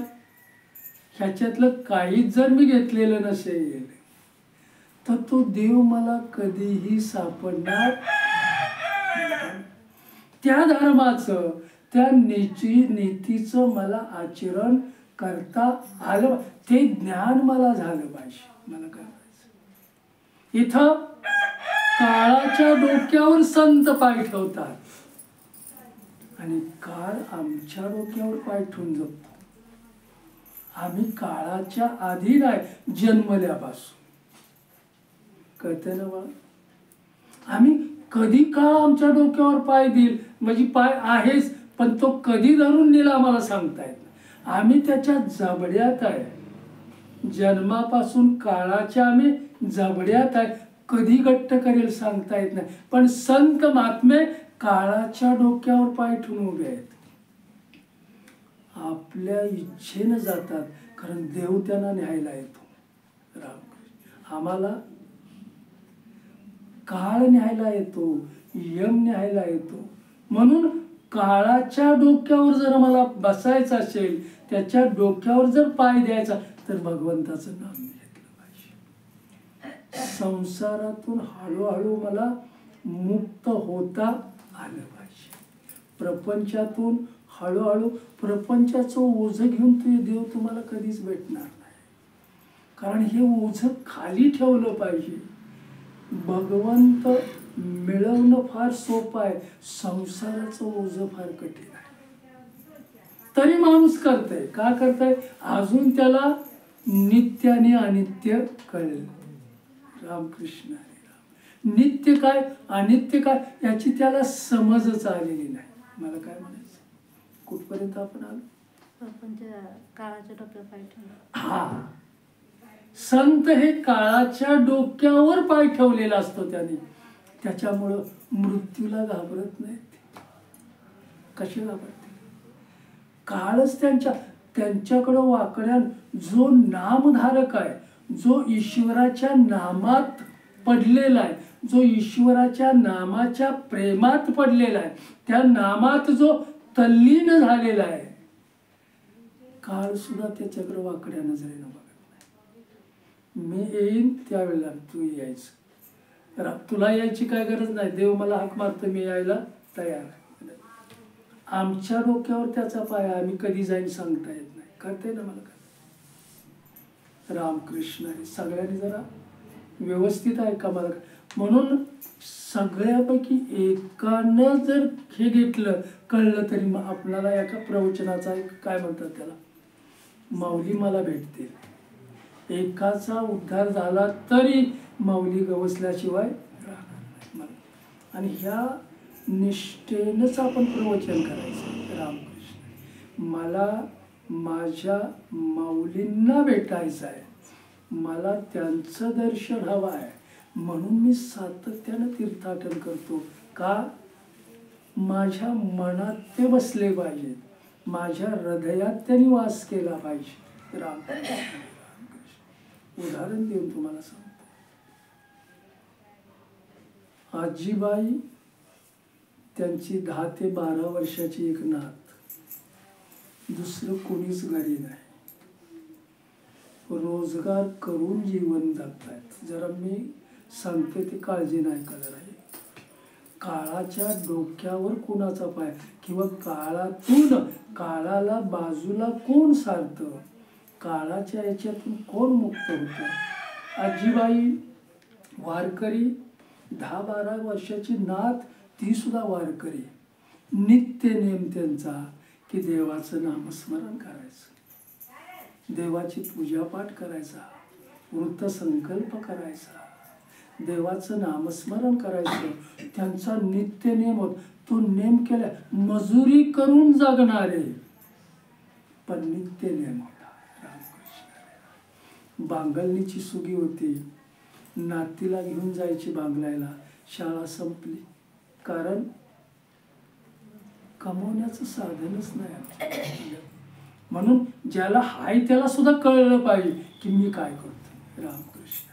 ह्याच्यातलं काहीच जर मी घेतलेलं नसेल तर तो देव मला कधीही सापडणार. त्या धर्माचं, त्या नीतीचं मला आचरण करता आलं, ते ज्ञान मला झालं पाहिजे. मला काय करायचं? इथं काळाच्या डोक्यावर संत पाय ठेवतात आणि काळ आमच्या डोक्यावर पाय ठेवून जगतो. आम्ही काळाच्या अधीन आहे जन्मल्यापासून. कळतंय ना बा? आम्ही कधी काळ आमच्या डोक्यावर पाय देईल, म्हणजे पाय आहेच पण तो कधी धरून नेला आम्हाला सांगता येत नाही. आम्ही त्याच्या जबड्यात आहे. जन्मापासून काळाच्या आम्ही जबड्यात आहे. कधी घट्ट करेल सांगता येत नाही. पण संत महात्मे काळाच्या डोक्यावर पाय ठेवून उभे आहेत. आपल्या इच्छेनं जातात कारण देव त्यांना न्यायला येतो. रामकृष्ण. आम्हाला काळ न्यायला येतो, यम न्यायला येतो. म्हणून काळाच्या डोक्यावर जर मला बसायचं असेल, त्याच्या डोक्यावर जर पाय द्यायचा तर भगवंताचं नाम घेतलं पाहिजे. संसारातून हळूहळू मला मुक्त होता आलं पाहिजे. प्रपंचातून हळूहळू प्रपंचाचं ओझं घेऊन ते देव तुम्हाला कधीच भेटणार नाही. कारण हे ओझं खाली ठेवलं पाहिजे. भगवंत मिळवणं फार सोपं आहे, संसाराचं ओझं फार कठीण आहे. तरी माणूस करतंय. का करतंय? अजून त्याला नित्य आणि अनित्य कळेल. रामकृष्ण हरे राम. नित्य काय अनित्य काय याची त्याला समजच आलेली नाही. मला काय म्हणायचं, कुठपर्यंत आपण आलो? काळाच्या डोक्यावर पाय ठेवला. हा, संत हे काळाच्या डोक्यावर पाय ठेवलेला असतो त्याने. त्याच्यामुळं मृत्यूला घाबरत नाहीत. कसे घाबरते? काळच त्यांच्याकडं वाकड्या. जो नामधारक आहे, जो ईश्वराच्या नामात पडलेला आहे, जो ईश्वराच्या नामाच्या प्रेमात पडलेला आहे, त्या नामात जो तल्लीन झालेला आहे, काळ सुद्धा त्याच्याकडे वाकड्या नजरेनं बघत नाही. मी येईन त्यावेळेला तू यायचं. तुला यायची काय गरज नाही. देव मला हाक मारतो, मी यायला तयार आहे. आमच्या डोक्यावर त्याचा पाय आहे. आम्ही कधी जाईन सांगता येत नाही. कळतंय ना मला? काय रामकृष्ण आहे. सगळ्यांनी जरा व्यवस्थित आहे का? मला म्हणून सगळ्यापैकी एकानं जर हे घेतलं कळलं तरी मग आपल्याला एका प्रवचनाचा काय म्हणतात त्याला माऊली मला भेटते. एकाचा उद्धार झाला तरी माऊली गवसल्याशिवाय राहणार नाही मला. आणि ह्या निष्ठेनंच आपण प्रवचन करायचं. रामकृष्ण मला माझ्या माऊलींना भेटायचं आहे, मला त्यांचं दर्शन हवं आहे, म्हणून मी सातत्यानं तीर्थाटन करतो. का? माझ्या मनात ते बसले पाहिजेत, माझ्या हृदयात त्यांनी वास केला पाहिजे. रामकृष्ण. उदाहरण देऊन तुम्हाला सांगतो. आजीबाई त्यांची 10 ते 12 वर्षाची एक नात, दुसरं कोणीच घरी नाही, रोजगार करून जीवन जगतायत. जरा मी सांगते ते काळजी नाही करणार आहे. काळाच्या डोक्यावर कोणाचा पाय किंवा काळातून काळाला बाजूला कोण सारतं, काळाच्या याच्यातून कोण मुक्त होतं. आजीबाई वारकरी, 10-12 वर्षाची नात, ती सुद्धा वारकरी. नित्य नेम त्यांचा की देवाचं नामस्मरण करायचं, देवाची पूजापाठ करायचा, वृत्तसंकल्प करायचा, देवाचं नामस्मरण करायचं. त्यांचा नित्य नेम होत. तो नेम केला. मजुरी करून जगणारे पण नित्य नेम होता. रामकृष्ण. बांगलनीची सुगी होती, नातीला घेऊन जायची बांगलायला. शाळा संपली, कारण कमवण्याचं साधनच नाही. म्हणून ज्याला हाय त्याला सुद्धा कळलं पाहिजे की मी काय करतो. रामकृष्ण.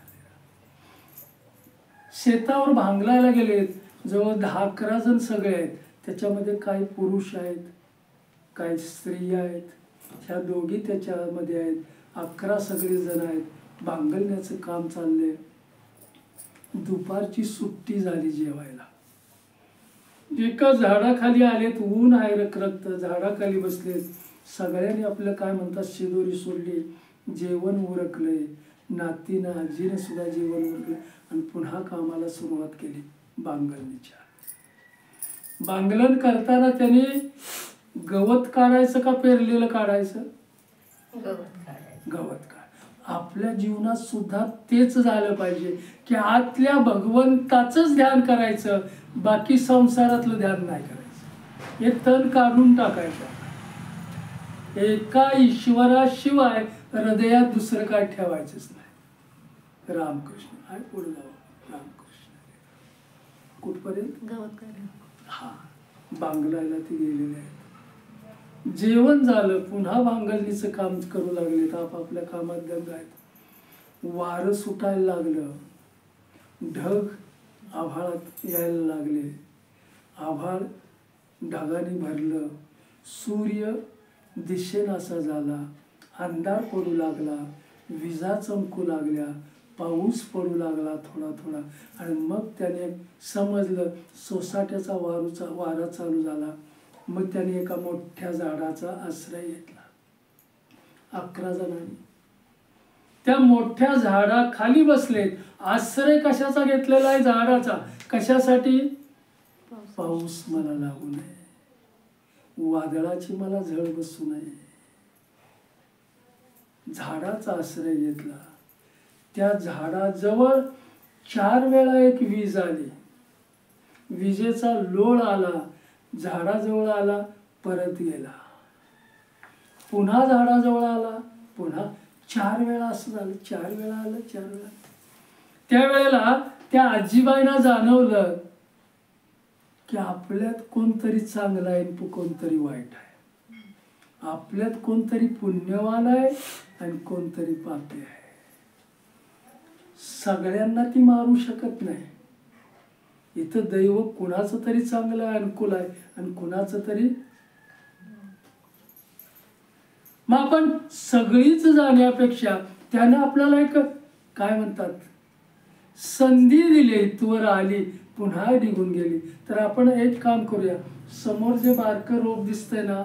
शेतावर भांगलायला गेलेत, जवळ 10-11 जण सगळे आहेत. त्याच्यामध्ये काही पुरुष आहेत, काही स्त्री आहेत, ह्या दोघी त्याच्यामध्ये आहेत. 11 सगळे जण आहेत. भांगलण्याचं काम चाललंय. दुपारची सुट्टी झाली जेवायला. एका झाडाखाली आलेत, ऊन आहे रखरखत, झाडाखाली बसलेत. सगळ्यांनी आपलं काय म्हणतात शिदोरी सोडली, जेवण उरकलंय. नातीनं आजीनं सुद्धा जेवण उरकलं आणि पुन्हा कामाला सुरुवात केली बांगलनीच्या. बांगलन करताना त्याने गवत काढायचं का पेरलेलं काढायचं? गवत काढ. आपल्या जीवनात सुद्धा तेच झालं पाहिजे की आतल्या भगवंताचंच ध्यान करायचं, बाकी संसारातलं ध्यान नाही करायचं. हे तण काढून टाकायचं. एका ईश्वराशिवाय हृदयात दुसरं काय ठेवायचंच नाही. रामकृष्ण. आहे पुढे जाऊ. रामकृष्ण. कुठपर्यंत? गवत काढलं. हा, बांगलायला ते गेलेले आहेत. जेवण झालं, पुन्हा बांगलनीचं काम करू लागलेत. आपापल्या कामात दंग आहेत. वारं सुटायला लागलं, ढग आभाळात यायला लागले, आभाळ ढगाने भरलं, सूर्य दिशेनासा झाला, अंधार पडू लागला, विजा चमकू लागल्या, पाऊस पडू लागला थोडा थोडा. आणि मग त्याने समजलं सोसाट्याचा वारा चालू झाला. मग त्याने एका मोठ्या झाडाचा आश्रय घेतला. 11 जणांनी त्या मोठ्या झाडाखाली बसलेत. आश्रय कशाचा घेतलेला आहे? झाडाचा. कशासाठी? पाऊस मला लागू नये, वादळाची मला झळ बसू नये. झाडाचा आश्रय घेतला. त्या झाडाजवळ 4 वेळा एक वीज आली. विजेचा लोळ आला, झाडाजवळ आला, परत गेला, पुन्हा झाडाजवळ आला, पुन्हा 4 वेळा असं झालं. 4 वेळा आलं, 4 वेळा. त्यावेळेला त्या आजीबाईंना जाणवलं की आपल्यात कोणतरी चांगलं आहे, कोणतरी वाईट आहे. आपल्यात कोणतरी पुण्यवान आहे आणि कोणतरी पापी आहे. सगळ्यांना ती मारू शकत नाही. इथं दैव कुणाचं तरी चांगलं आहे, अनुकूल आहे, आणि कुणाचं तरी. मग आपण सगळीच जाण्यापेक्षा त्याने आपल्याला एक काय म्हणतात संधी दिली, इथवर आली, पुन्हा निघून गेली. तर आपण एक काम करूया. समोर जे बारकं रोप दिसतंय ना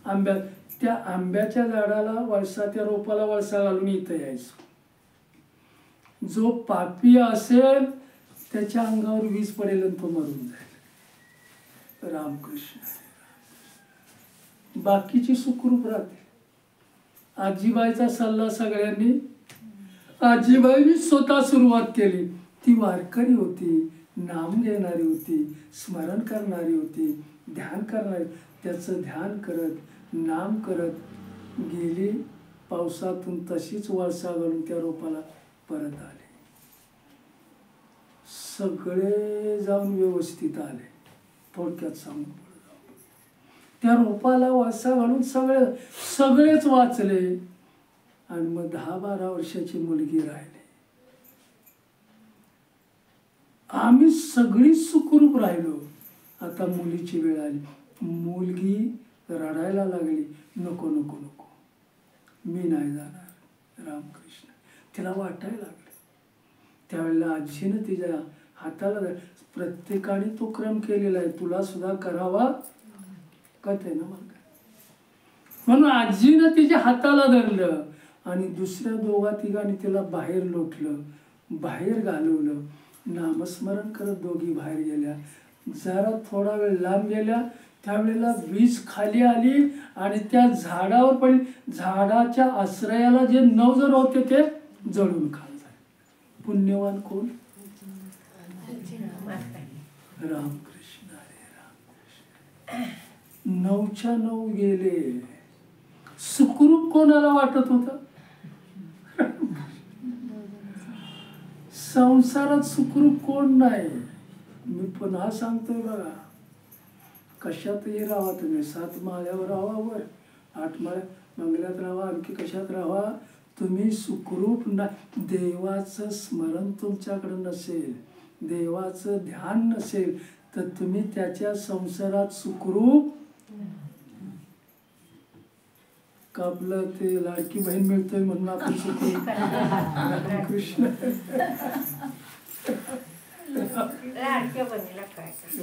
आंब्यात, त्या आंब्याच्या झाडाला वळसा, त्या रोपाला वळसा घालून इथं यायचं. जो पापी असेल त्याच्या अंगावर वीज पडेल आणि तो मरून जाईल. रामकृष्ण. बाकीची सुखरूप राहते. आजीबाईचा सल्ला सगळ्यांनी, आजीबाईंनी स्वतः सुरुवात केली. ती वारकरी होती, नाम घेणारी होती, स्मरण करणारी होती, ध्यान करणारी. त्याचं ध्यान करत, नाम करत गेली. पावसातून तशीच वळसा घालून त्या रोपाला परत आले. सगळे जाऊन व्यवस्थित आले. थोडक्यात सांगून त्या रोपाला वळसा घालून सगळेच वाचले. आणि मग 10-12 वर्षाची मुलगी राहिली. आम्ही सगळी सुखरूप राहिलो. आता मुलीची वेळ आली. मुलगी रडायला लागली, नको नको नको, मी नाही जाणार. रामकृष्ण. तिला वाटायला लागलं. त्यावेळेला आजीनं तिच्या हाताला, प्रत्येकाने तो क्रम केलेला आहे, तुला सुद्धा करावा कथे ना मला. म्हणून आजीनं तिच्या हाताला धरलं आणि दुसऱ्या 2-3 तिला बाहेर लोटलं, बाहेर घालवलं. नामस्मरण करत दोघी बाहेर गेल्या. जरा थोडा वेळ लांब गेल्या, त्यावेळेला वीज खाली आली आणि त्या झाडावर पडली. झाडाच्या आश्रयाला जे 9 जण होते ते जळून खाक झाले. पुण्यवान कोण? रामकृष्ण. हरे रामकृष्ण. 9च्या 9 गेले. सुखरूप कोणाला वाटत होतं? संसारात सुखरूप कोण नाही. मी पुन्हा सांगतोय बघा, कशातही राहा तुम्ही. 7 माळ्यावर राहा, वर 8 माळ्या बंगल्यात राहा, आणखी कशात राहा, तुम्ही सुखरूप ना. देवाचं स्मरण तुमच्याकडे नसेल, देवाचं ध्यान नसेल, तर तुम्ही त्याच्या संसारात सुखरूप. का आपलं ते लाडकी बहीण मिळतोय म्हणून आपण सुखरूप. कृष्ण.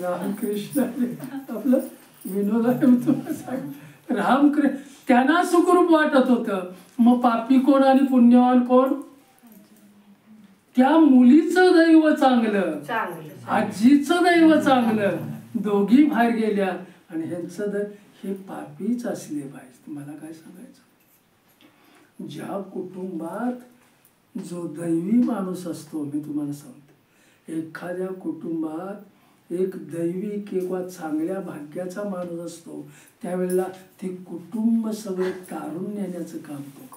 रामकृष्ण. आपलं विनोद रामकृष्ण. त्यांना सुखरूप वाटत होतं. मग पापी कोण आणि पुण्यवान कोण? त्या मुलीचं दैव चांगलं, आजीचं दैव चांगलं. दोघी बाहेर गेल्या आणि ह्यांचं दैव हे पापीच असले पाहिजे. मला काय सांगायचं, ज्या कुटुंबात जो दैवी माणूस असतो, मी तुम्हाला सांगतो, एखाद्या कुटुंबात एक दैवी किंवा चांगल्या भाग्याचा माणूस असतो, त्यावेळेला ते कुटुंब सगळे तारून नेण्याचं काम तो करतो.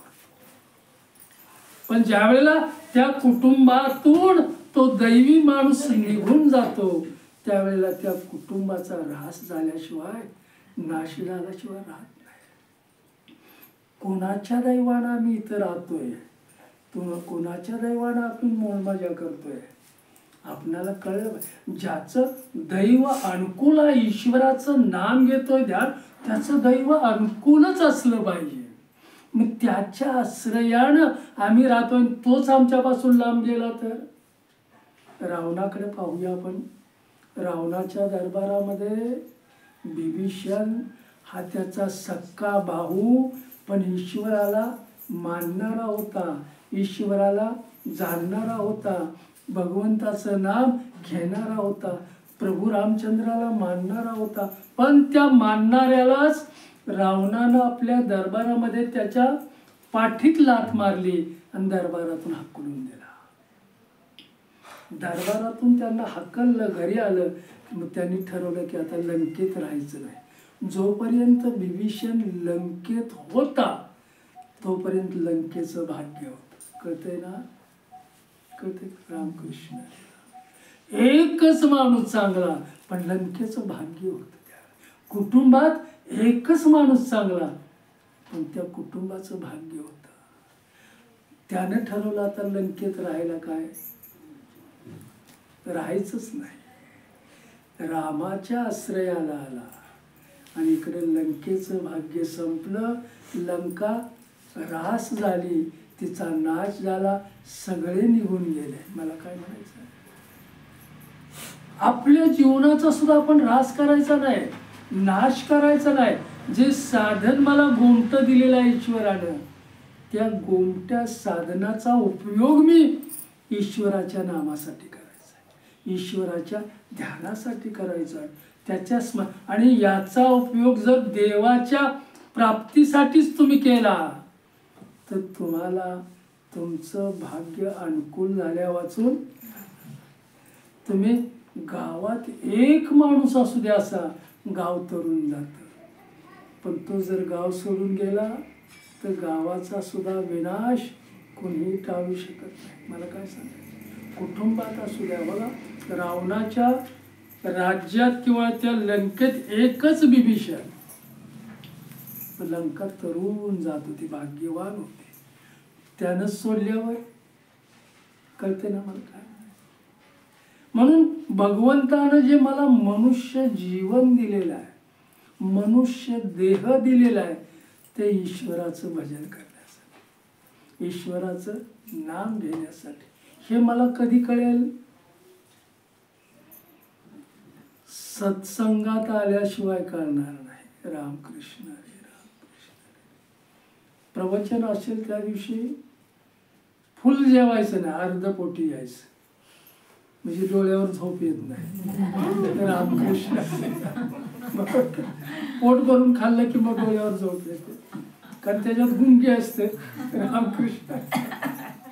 पण ज्या वेळेला त्या कुटुंबातून तो दैवी माणूस निघून जातो, त्यावेळेला त्या कुटुंबाचा ऱ्हास झाल्याशिवाय, नाश झाल्याशिवाय राहत नाही. कोणाच्या दैवानं आम्ही इथं राहतोय, कोणाच्या दैवानं आपण मोलमजा करतोय, आपणाला कळलं. ज्याचं दैव अनुकूल आहे, ईश्वराचं नाम घेतोय ध्यान, त्याचं दैव अनुकूलच असलं पाहिजे. मग त्याच्या आश्रयानं आम्ही राहतोय, तोच आमच्यापासून लांब गेला तर. रावणाकडे पाहूया आपण. रावणाच्या दरबारामध्ये बिभीषण हा त्याचा सक्का भाऊ, पण ईश्वराला मानणारा होता, ईश्वराला जाणणारा होता, भगवंताचं नाम घेणारा होता, प्रभू रामचंद्राला मानणारा होता. पण त्या मानणाऱ्यालाच रावणानं आपल्या दरबारामध्ये त्याच्या पाठीत लाथ मारली आणि दरबारातून हाकलून दिला. दरबारातून त्यांना हाकललं, घरी आलं. मग त्यांनी ठरवलं की आता लंकेत राहायचं नाही. जोपर्यंत बिभीषण लंकेत होता तोपर्यंत लंकेचं भाग्य होतं. कळतंय ना? कळतंय? रामकृष्ण. एकच माणूस चांगला, पण लंकेचं भाग्य होतं. त्या कुटुंबात एकच माणूस चांगला, पण त्या कुटुंबाचं भाग्य होतं. त्यानं ठरवलं आता लंकेत राहायला काय, राहायचंच नाही. रामाच्या आश्रयाला आला आणि इकडे लंकेचं भाग्य संपलं. लंका ऱ्हास झाली, तिचा नाश झाला, सगळे निघून गेले. मला काय म्हणायचं, आपल्या जीवनाचा सुद्धा आपण ऱ्हास करायचा नाही, नाश करायचा नाही. जे साधन मला गोमटं दिलेलं आहे ईश्वरानं, त्या गोमट्या साधनाचा उपयोग मी ईश्वराच्या नामासाठी करायचा. ईश्वराच्या ध्यानासाठी करायचं आहे, त्याच्या आणि याचा उपयोग जर देवाच्या प्राप्तीसाठीच तुम्ही केला तर तुम्हाला तुमचं भाग्य अनुकूल झाल्या वाचून तुम्ही गावात एक माणूस असू द्या असा गाव तरून जातं. पण तो जर गाव सोडून गेला तर गावाचा सुद्धा विनाश कोणीही टाळू शकत नाही. मला काय सांगायचं, कुटुंबात असू द्या. बघा रावणाच्या राज्यात किंवा त्या लंकेत एकच बिभीषण, लंका तरुण जात होती, भाग्यवान होते, त्यानंच सोडल्यावर कळते ना मला काय. म्हणून भगवंतानं जे मला मनुष्य जीवन दिलेलं आहे, मनुष्य देह दिलेला आहे, ते ईश्वराचं भजन करण्यासाठी, ईश्वराचं नाम घेण्यासाठी. हे मला कधी कळेल, सत्संगात आल्याशिवाय कळणार नाही. रामकृष्ण हरी, रामकृष्ण हरी. प्रवचन असेल त्या दिवशी फुल जेवायचं नाही, अर्धपोटी यायचं, म्हणजे डोळ्यावर झोप येत नाही. रामकृष्ण पोट भरून खाल्लं की मग डोळ्यावर झोप येते, कारण त्याच्यात गुंगी असते. रामकृष्ण,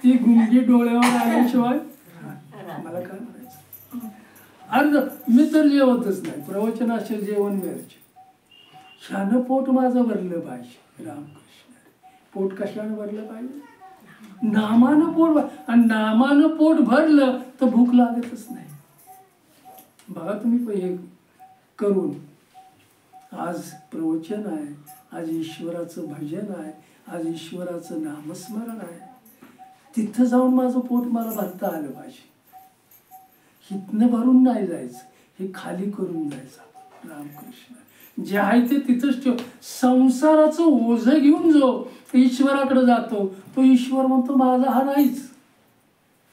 ती गुंगी डोळ्यावर आल्याशिवाय मला काय म्हणायचं. अर्ध मी तर जेवतच नाही, प्रवचन असेल जेवण वेळचे. शानं पोट माझं भरलं पाहिजे. रामकृष्ण, पोट कशानं भरलं पाहिजे, नामानं पोट. आणि नामानं पोट भरलं तर भूक लागतच नाही. बघा तुम्ही हे करून, आज प्रवचन आहे, आज ईश्वराचं भजन आहे, आज ईश्वराचं नामस्मरण आहे, तिथं जाऊन माझं पोट मला भरता आलं पाहिजे. हितनं भरून नाही जायचं, हे खाली करून जायचं. रामकृष्ण, जे आहे ते तिथंच ठेव. संसाराचं ओझं घेऊन जो ईश्वराकडे जातो, तो ईश्वर म्हणतो माझा हा नाहीच.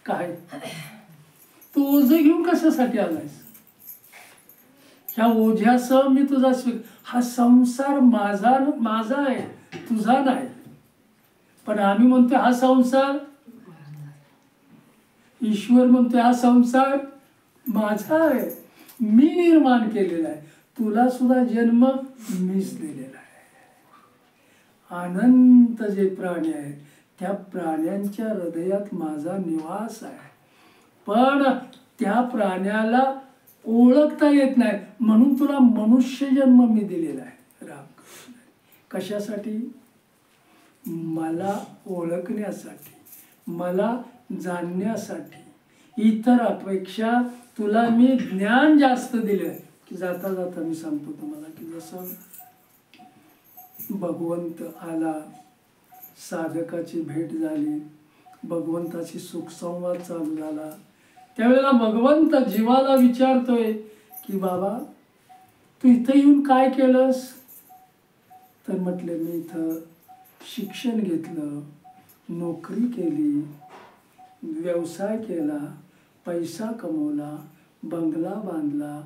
काय तू ओझं घेऊन कशासाठी आलायस, ह्या ओझ्यासह मी तुझा हा संसार माझा माझा आहे, तुझा नाही. पण आम्ही म्हणतो हा संसार, ईश्वर म्हणतो हा संसार माझा आहे, मी निर्माण केलेला आहे, तुला सुद्धा जन्म मीच दिलेला आहे. अनंत जे प्राणी आहेत त्या प्राण्यांच्या हृदयात माझा निवास आहे, पण त्या प्राण्याला ओळखता येत नाही, म्हणून तुला मनुष्य जन्म मी दिलेला आहे. रामकृष्ण, कशासाठी, मला ओळखण्यासाठी, मला जाणण्यासाठी. इतरांपेक्षा तुला मी ज्ञान जास्त दिलं. की जाता जाता मी सांगतो तुम्हाला की जसं भगवंत आला, साधकाची भेट झाली, भगवंताची सुखसंवाद चालू झाला, त्यावेळेला भगवंत जीवाला विचारतोय की बाबा तू इथं येऊन काय केलंस. तर म्हटले मी इथं शिक्षण घेतलं, नोकरी केली, व्यवसाय केला, पैसा कमवला, बंगला बांधला,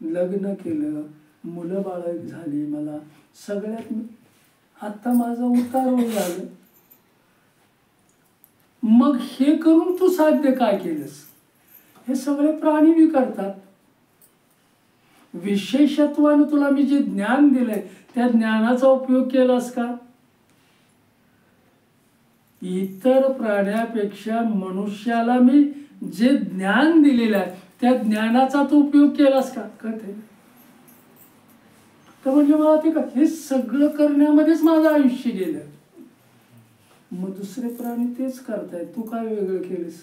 लग्न केलं, मुलं बाळ झाली, मला सगळ्यात आता माझं उतारवण झालं. मग हे करून तू साध्य काय केलंस. हे सगळे प्राणी बी करतात. विशेषत्वानं तुला मी जे ज्ञान दिलंय त्या ज्ञानाचा उपयोग केलास का. इतर प्राण्यापेक्षा मनुष्याला मी जे ज्ञान दिलेलं आहे त्या ज्ञानाचा तू उपयोग केलास का. कळते तर म्हणजे मला ते का हे सगळं करण्यामध्येच माझं आयुष्य गेलं. मग दुसरे प्राणी तेच करतायत, तू काय वेगळं केलेस.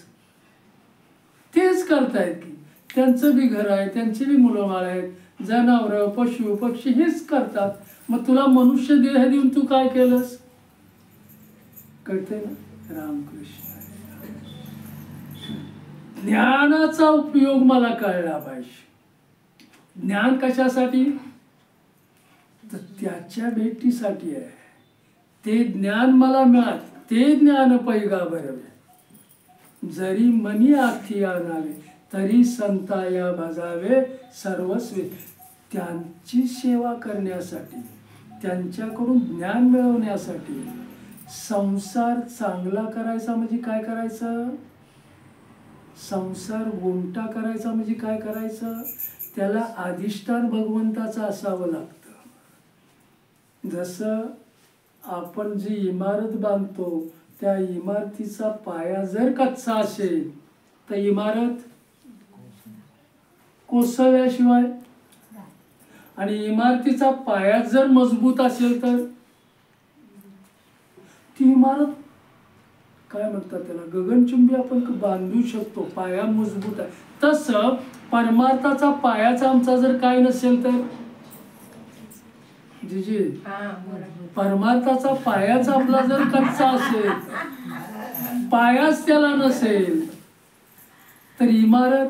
तेच करतायत की त्यांचं बी घर आहे, त्यांची बी मुलं बाळ आहेत, जनावर पशु पक्षी हेच करतात. मग तुला मनुष्य देह देऊन तू काय केलंस. कळते ना. रामकृष्ण, ज्ञानाचा उपयोग मला कळला पाहिजे. ज्ञान कशासाठी, तर त्याच्या भेटीसाठी आहे. ते ज्ञान मला मिळाल, ते ज्ञान पैगा बरवे. जरी मनी आखी आणावे तरी संताया भजावे सर्वस्वी. त्यांची सेवा करण्यासाठी, त्यांच्याकडून ज्ञान मिळवण्यासाठी. संसार चांगला करायचा म्हणजे काय करायचं, संसार गोमटा करायचा म्हणजे काय करायचं, त्याला अधिष्ठान भगवंताचं असावं लागतं. जसं आपण जी इमारत बांधतो त्या इमारतीचा पाया जर कच्चा असेल तर इमारत कोसळल्याशिवाय, आणि इमारतीचा पाया जर मजबूत असेल तर ती इमारत काय म्हणतात त्याला गगनचुंबी आपण बांधू शकतो, पाया मजबूत आहे. तसं परमार्थाचा पायाचा आमचा जर काय नसेल तर जी परमार्थाचा पायाच आपला जर कच्चा असेल, पायाच त्याला नसेल तर इमारत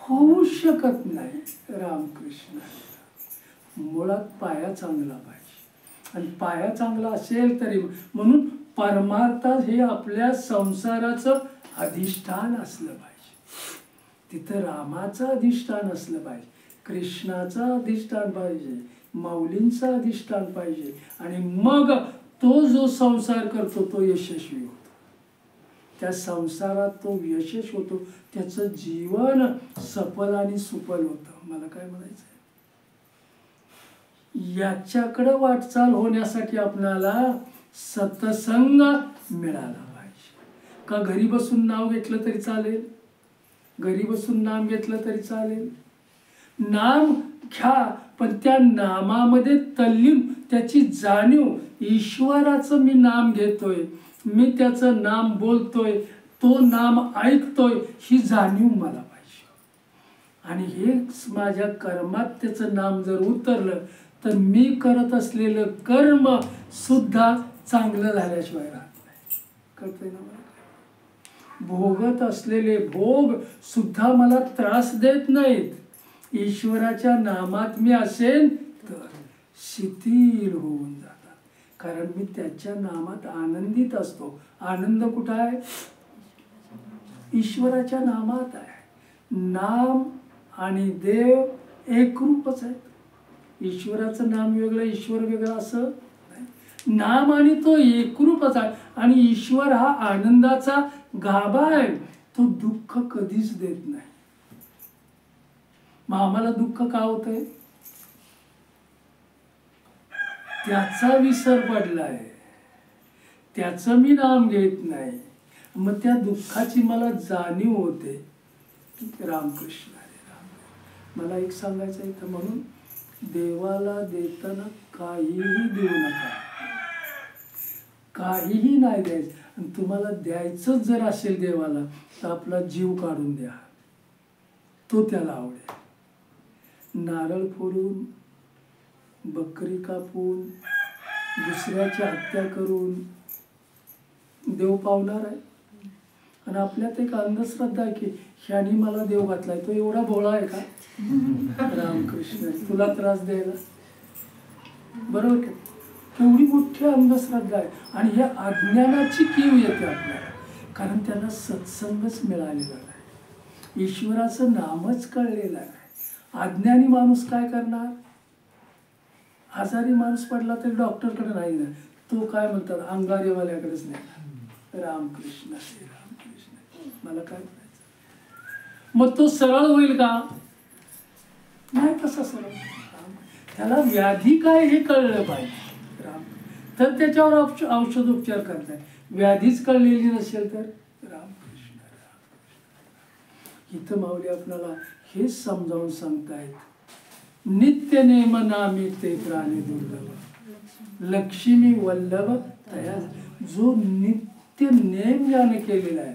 होऊ शकत नाही. रामकृष्ण, मुळात पाया चांगला पाहिजे, आणि पाया चांगला असेल तरी म्हणून परमार्थात हे आपल्या संसाराचं अधिष्ठान असलं पाहिजे. तिथं रामाचं अधिष्ठान असलं पाहिजे, कृष्णाचं अधिष्ठान पाहिजे, माऊलींचं अधिष्ठान पाहिजे, आणि मग तो जो संसार करतो तो यशस्वी होतो. त्या संसारात तो यशस्वी होतो, त्याचं जीवन सफल आणि सुफल होतं. मला काय म्हणायचं, याच्याकडे वाटचाल होण्यासाठी आपल्याला सत्संग मिळाला पाहिजे. का घरी बसून नाव घेतलं तरी चालेल, घरी बसून नाम घेतलं तरी चालेल, नाम घ्या, पण त्या नामामध्ये तल्लीन, त्याची जाणीव, ईश्वराचं मी नाम घेतोय, मी त्याचं नाम बोलतोय, तो नाम ऐकतोय, ही जाणीव मला पाहिजे. आणि हे माझ्या कर्मात त्याचं नाम जर उतरलं तर मी करत असलेलं कर्म सुद्धा चांगलं झाल्याशिवाय राहत नाही. कळतंय ना मला? भोगत असलेले भोग सुद्धा मला त्रास देत नाहीत. ईश्वराच्या नामात मी असेन तर शिथिल होऊन जातात, कारण मी त्याच्या नामात आनंदित असतो. आनंद कुठं आहे? ईश्वराच्या नामात आहे. नाम आणि देव एकरूपच आहे. ईश्वराचं नाम वेगळं, ईश्वर वेगळं असं नाही. नाम आणि तो एकरूपच आहे, आणि ईश्वर हा आनंदाचा गाभा आहे. तो दुःख कधीच देत नाही. मग आम्हाला दुःख का होतंय? त्याचा विसर पडलाय, त्याचं मी नाम घेत नाही, मग त्या दुःखाची मला जाणीव होते. रामकृष्ण हरे राम. मला एक सांगायचं आहे तर, म्हणून देवाला देताना काहीही देऊ नका, काहीही नाही द्यायचं. आणि तुम्हाला द्यायचंच जर असेल देवाला तर आपला जीव काढून द्या, तो त्याला आवडेल. नारळ फोडून, बकरी कापून, दुसऱ्याची हत्या करून देव पावणार आहे? आणि आपल्यात एक अंधश्रद्धा आहे की ह्यानी मला देव घातलाय, तो एवढा भोळा आहे का? रामकृष्ण, तुला त्रास द्यायला? बरोबर का? एवढी मोठी अंधश्रद्धा आहे. आणि ह्या अज्ञानाची कीव येते आपल्याला, कारण त्यांना सत्संगच मिळालेला नाही, ईश्वराचं नामच कळलेलं आहे. अज्ञानी माणूस काय करणार? आजारी माणूस पडला तरी डॉक्टरकडे नाही ना, तो काय म्हणतात अंगारेवाल्याकडेच नाही. रामकृष्ण हरे रामकृष्ण. मला काय म्हणायचं, मग तो सरळ होईल का? नाही तसा सरळ. त्याला व्याधी काय हे कळलं पाहिजे. राम, तर त्याच्यावर औषधोपचार करताय. व्याधीच कळलेली नसेल तर रामकृष्ण रामकृष्ण. इथं माऊली आपल्याला हेच समजावून सांगतायत, नित्य नेम नामी ते प्राणी दुर्लभ, लक्ष्मी वल्लभ तया. जो नित्य नेम ज्याने केलेला आहे,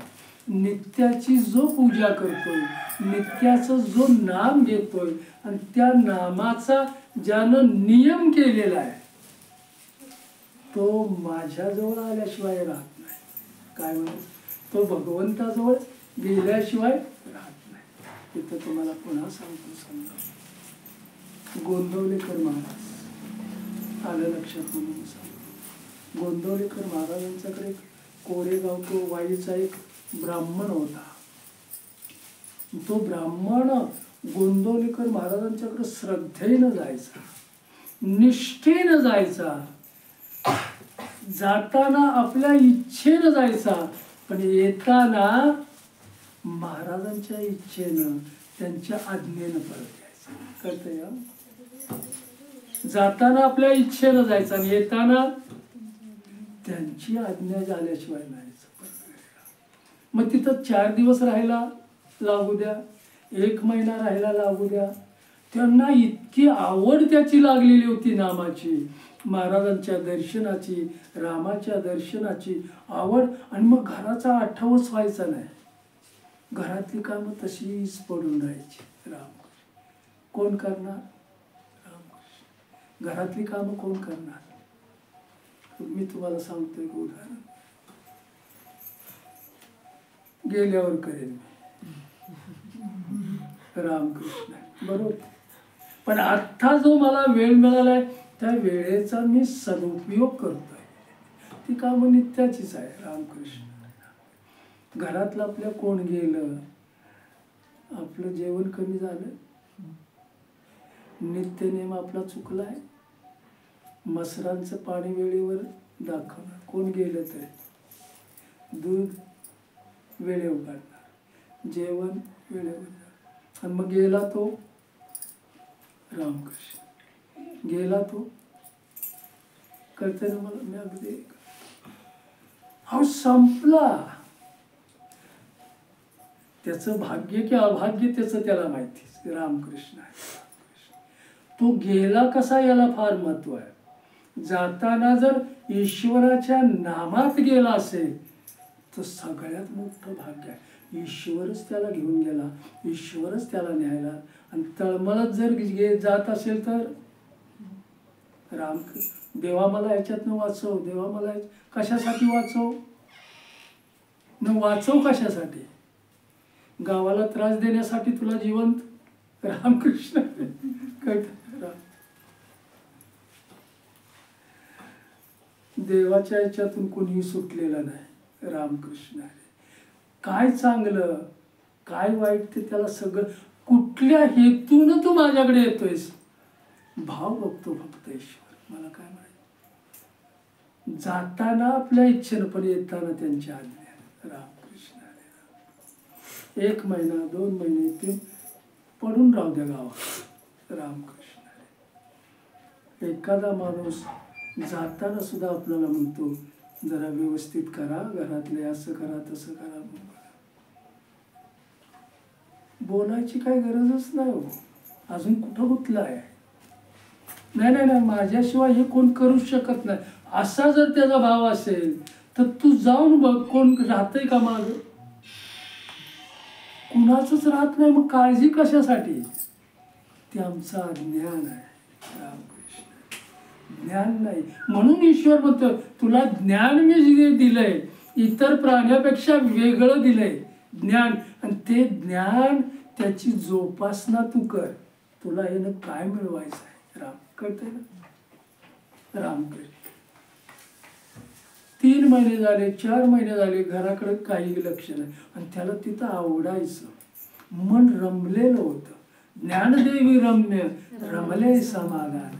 नित्याची जो पूजा करतोय, नित्याचं जो नाम घेतोय, आणि त्या नामाचा ज्यानं नियम केलेला आहे, तो माझ्याजवळ आल्याशिवाय राहत नाही. काय म्हणायचं, तो भगवंताजवळ गेल्याशिवाय राहत नाही. इथं तुम्हाला पुन्हा सांगतो, समजा गोंदवलेकर महाराज आलं लक्षात म्हणून सांगतो. गोंदवलेकर महाराजांच्याकडे कोरेगाव तो वाईचा एक ब्राह्मण होता. तो ब्राह्मण गोंदवलेकर महाराजांच्याकडे श्रद्धेनं जायचा, निष्ठेनं जायचा, जाताना आपल्या इच्छेनं जायचा, पण येताना महाराजांच्या इच्छेनं त्यांच्या आज्ञेनं परत यायचं. कळतंय? जाताना आपल्या इच्छेनं जायचं आणि येताना त्यांची आज्ञा झाल्याशिवाय नाही. मग तिथं 4 दिवस राहायला लागू द्या, 1 महिना राहायला लागू द्या, त्यांना इतकी आवड त्याची लागलेली होती नामाची, महाराजांच्या दर्शनाची, रामाच्या दर्शनाची आवड. आणि मग घराचा आठवच व्हायचा नाही. घरातली कामं तशीच पडून राहायची. रामकृष्ण कोण करणार? रामकृष्ण घरातली कामं कोण करणार? मी तुम्हाला सांगतोय एक उदाहरण, गेल्यावर करेल मी. रामकृष्ण बरोबर. पण आत्ता जो मला वेळ मिळालाय त्या वेळेचा मी सदुपयोग करतोय. ती कामं नित्याचीच आहे. रामकृष्ण. घरातलं आपल्या कोण गेलं, आपलं जेवण कमी झालं, नित्यनेम आपला चुकलाय, मसरांचं पाणी वेळेवर दाखवणार, कोण गेलं तर दूध वेळेवर काढणार, जेवण वेळेवर. आणि मग गेला तो रामकृष्ण, गेला तो कळतंय ना मला, मी अगदी हा संपला. त्याचं भाग्य की अभाग्य त्याचं त्याला माहिती. रामकृष्ण तो गेला कसा याला फार महत्व आहे. जाताना जर ईश्वराच्या नामात गेला असेल तर सगळ्यात मोठं भाग्य आहे. ईश्वरच त्याला घेऊन गेला, ईश्वरच त्याला न्यायला. आणि तळमळत जर जात असेल तर रामकृष्ण देवा मला याच्यातनं वाचव, देवा मला कशासाठी वाचव, न वाचव कशासाठी? गावाला त्रास देण्यासाठी तुला जिवंत रामकृष्ण देवाच्या याच्यातून कोणीही सुटलेलं नाही. रामकृष्ण काय चांगलं काय वाईट ते त्याला सगळं, कुठल्या हेतून तू माझ्याकडे येतोयस भाव बघतो फक्त ईश्वर. मला काय माहिती, जाताना आपल्या इच्छेनं पण येताना त्यांच्या आज्ञा. रामकृष्ण 1 महिना 2 महिने 3 पडून राहू द्या गावात. रामकृष्ण. एखादा माणूस जाताना सुद्धा आपल्याला म्हणतो जरा व्यवस्थित करा, घरातले असं करा तसं करा. बोलायची काही गरजच नाही हो. अजून कुठं गुतलं आहे? नाही नाही नाही, माझ्याशिवाय हे कोण करू शकत नाही असा जर त्याचा भाव असेल तर तू जाऊन बघ कोण राहतंय का माग? कुणाचंच राहत नाही. मग काळजी कशासाठी? ते आमचं अज्ञान आहे. रामकृष्ण ज्ञान नाही म्हणून ईश्वर म्हणतो तुला ज्ञान मी दिलंय, इतर प्राण्यापेक्षा वेगळं दिलंय ज्ञान. आणि ते ज्ञान त्याची जोपासना तू कर. तुला यानं काय मिळवायचं आहे? राम कळतंय ना? रामकृष्ण 3 महिने झाले, 4 महिने झाले, घराकडे काही लक्ष नाही. आणि त्याला तिथं आवडायचं, मन रमलेलं होतं. ज्ञानदेवी रम्य रमले समाधान,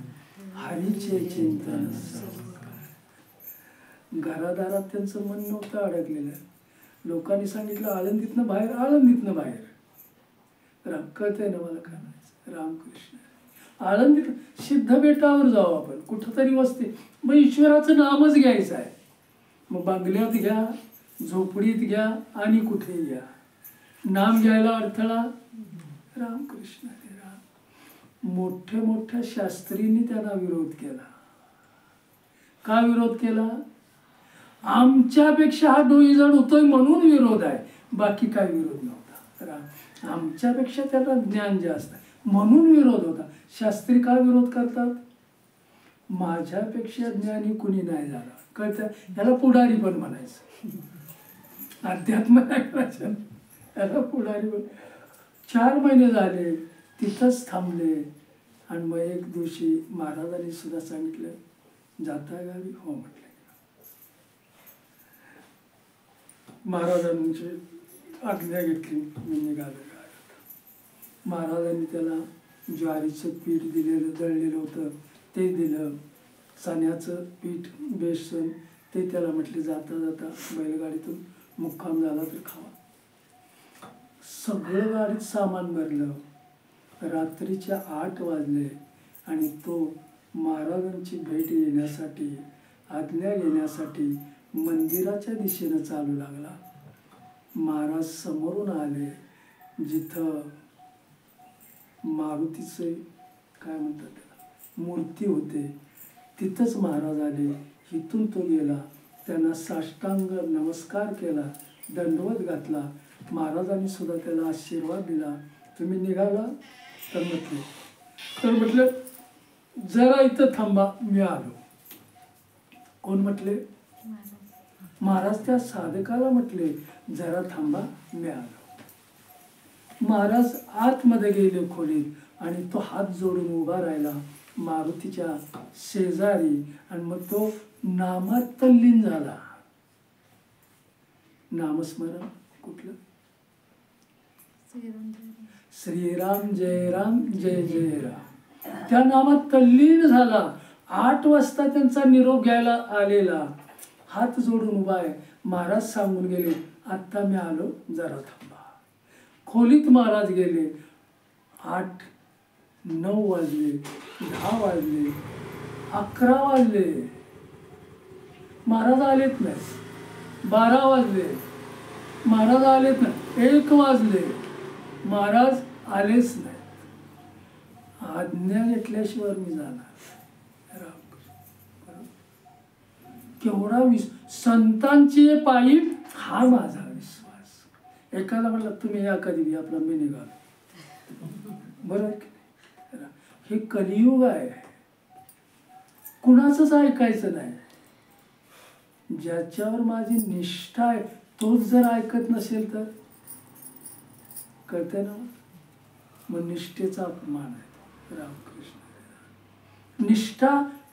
हरीचे चिंतन. घरादारात त्यांचं मन नव्हतं अडकलेलं. लोकांनी सांगितलं आळंदीतनं बाहेर, आळंदीतनं बाहेर. कळतंय ना मला काय म्हणायचं? रामकृष्ण आळंदीत सिद्ध बेटावर जाऊ आपण, कुठंतरी वस्ती. मग ईश्वराचं नामच घ्यायचं आहे. मग बंगल्यात घ्या, झोपडीत घ्या आणि कुठेही घ्या, नाम घ्यायला अडथळा. रामकृष्ण राम. मोठ्या मोठ्या शास्त्रींनी त्यांना विरोध केला. का विरोध केला? आमच्यापेक्षा हा डोईजड होतोय म्हणून विरोध आहे, बाकी काय विरोध नव्हता. राम आमच्यापेक्षा त्याला ज्ञान जास्त आहे म्हणून विरोध होता. शास्त्री का विरोध करतात? माझ्यापेक्षा ज्ञानी कुणी नाही झाला. कळतं? याला पुढारी पण म्हणायचं. अध्यात्म नाही म्हणायचं, याला पुढारी पण. 4 महिने झाले तिथंच थांबले. आणि मग एक दिवशी महाराजांनी सुद्धा सांगितलं जाता गावी? हो म्हटलं. महाराजांची आज्ञा घेतली, मी निघालो. महाराजांनी त्याला ज्वारीचं पीठ दिलेलं, दळलेलं होतं ते दिलं, चण्याचं पीठ बेसन ते त्याला म्हटले जाता जाता बैलगाडीतून मुक्काम झाला तर खावा. सगळं गाडीत सामान भरलं. रात्रीच्या 8 वाजले आणि तो महाराजांची भेट घेण्यासाठी, आज्ञा घेण्यासाठी मंदिराच्या दिशेनं चालू लागला. महाराज समोरून आले. जिथं मारुतीचे काय म्हणतात त्याला मूर्ती होते तिथंच महाराज आले. इथून तो गेला. त्यांना साष्टांग नमस्कार केला, दंडवत घातला. महाराजांनी सुद्धा त्याला आशीर्वाद दिला. तुम्ही निघाला तर म्हटलं जरा इथं थांबा, मी आलो. कोण म्हटले? महाराज त्या साधकाला म्हटले जरा थांबा, मी आलो. महाराज आतमध्ये गेले खोलीत आणि तो हात जोडून उभा राहिला मारुतीच्या शेजारी. आणि मग तो नामात तल्लीन झाला. नामस्मरण कुठलं? श्रीराम जय राम जय जय राम. त्या नामात तल्लीन झाला. 8 वाजता त्यांचा निरोप घ्यायला आलेला. हात जोडून उभा आहे. महाराज सांगून गेले आत्ता मी आलो, जरा थांबा. खोलीत महाराज गेले. 8, 9 वाजले, 10 वाजले, 11 वाजले, महाराज आलेत नाही. 12 वाजले, महाराज आलेत नाही. 1 वाजले, महाराज आलेच नाही. आज्ञा घेतल्याशिवाय मी जाणार. केवढा संतांची पायी हा माझा विश्वास. एकाला म्हटलं तुम्ही या कधी, आपला मी निघालो. बरं, हे कलियुग आहे. कुणाचंच ऐकायचं नाही. ज्याच्यावर माझी निष्ठा आहे तोच जर ऐकत नसेल तर कळते ना. मग निष्ठेचा अपमान आहे. रामकृष्ण.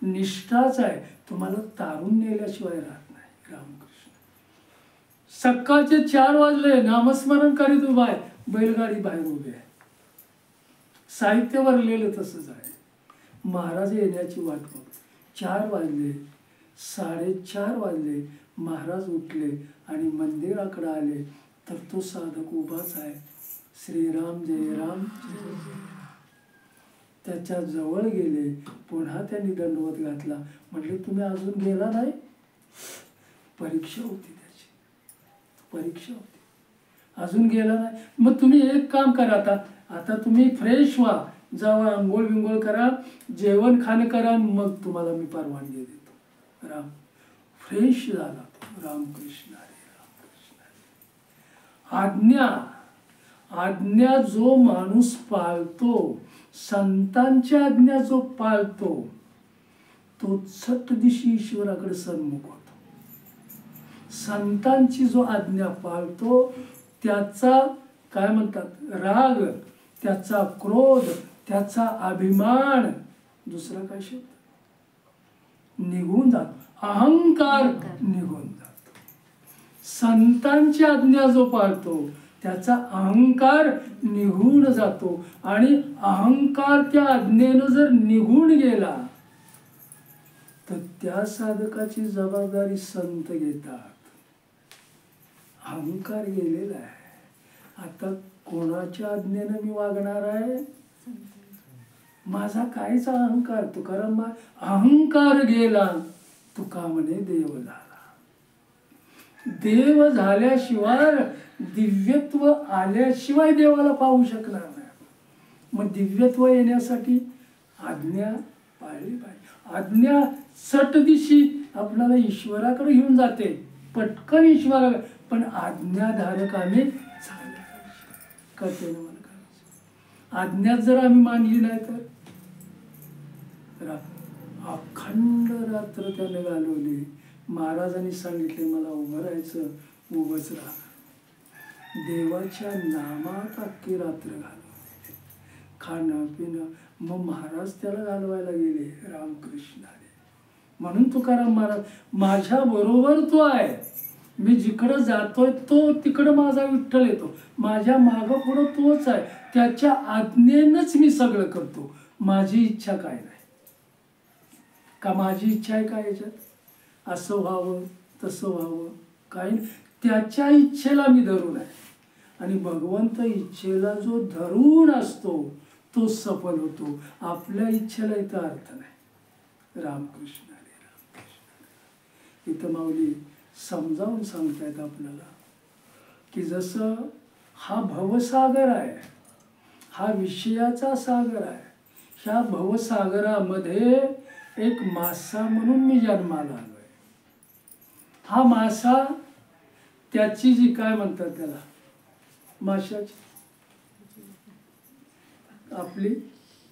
निष्ठाच आहे. तुम्हाला तारून नेल्याशिवाय राहत नाही. रामकृष्ण. सकाळचे 4 वाजले, नामस्मरण करीत उभा आहे. बैलगाडी बाहेर उभी आहे. साहित्य भरलेलं तसंच आहे. महाराज येण्याची वाट बघ. 4 वाजले, 4:30 वाजले. महाराज उठले आणि मंदिराकडे आले तर तो साधक उभाच आहे. श्रीराम जय राम जय जय राम. त्याच्या जवळ गेले. पुन्हा त्यांनी दंडवत घातला. म्हटले तुम्ही अजून गेला नाही? परीक्षा होती त्याची, परीक्षा होती. अजून गेला नाही. मग तुम्ही एक काम करा, आता तुम्ही फ्रेश व्हा, जावा, आंघोळ बिंघोळ करा, जेवण खाणं करा, मग तुम्हाला मी परवानगी देतो. राम फ्रेश झाला तो. रामकृष्ण हरी, रामकृष्ण हरी. आज्ञा जो माणूस पाळतो, संतांच्या आज्ञा जो पाळतो, तो सटदिशी ईश्वराकडे सन्मुख होतो. संतांची जो आज्ञा पाळतो त्याचा काय म्हणतात राग, त्याचा क्रोध, त्याचा अभिमान, दुसरा काय शब्द, निघून जातो. अहंकार निघून जातो. संतांची आज्ञा जो पाळतो त्याचा अहंकार निघून जातो. आणि अहंकार त्या आज्ञेनं जर निघून गेला तर त्या साधकाची जबाबदारी संत घेतात. अहंकार गेलेला आहे. आता कोणाच्या आज्ञेनं मी वागणार आहे? माझा कायचा अहंकार? तुकाराम अहंकार गेला, तुका म्हणे देव झाला. देव झाल्याशिवाय, दिव्यत्व आल्याशिवाय देवाला पाहू शकणार नाही. मग दिव्यत्व येण्यासाठी आज्ञा पाळली पाहिजे. आज्ञा सटदिशी आपल्याला ईश्वराकडे घेऊन जाते, पटकन ईश्वराकडे. पण आज्ञाधारक आम्ही झाले पाहिजे. मला करायचं आज्ञा जर आम्ही मानली नाही तर अखंड रात्र त्याने घालवली. महाराजांनी सांगितले मला उभं राहायचं, उभंच राहा. देवाच्या नामात अख्खी रात्र घालवली, खाणं पिणं. मग महाराज त्याला घालवायला गेले. रामकृष्ण हरी. म्हणून तुकाराम महाराज माझ्या बरोबर तो आहे. मी जिकडं जातोय तो तिकडं माझा विठ्ठल येतो. माझ्या मागं पुढं तोच आहे. त्याच्या आज्ञेनंच मी सगळं करतो. माझी इच्छा काय नाही का? माझी इच्छा आहे काय याच्यात? असं व्हावं तसं व्हावं काय? त्याच्या इच्छेला मी धरून आहे. आणि भगवंत इच्छेला जो धरून असतो तो सफल होतो. आपल्या इच्छेला इथं अर्थ नाही. रामकृष्ण हरी, रामकृष्ण. इथं माऊली समजावून सांगतायत आपल्याला की जसं हा भवसागर आहे, हा विषयाचा सागर आहे. ह्या भवसागरामध्ये एक मासा म्हणून मी जन्माला आलोय. हा मासा, त्याची जी काय म्हणतात त्याला, माशाची आपली,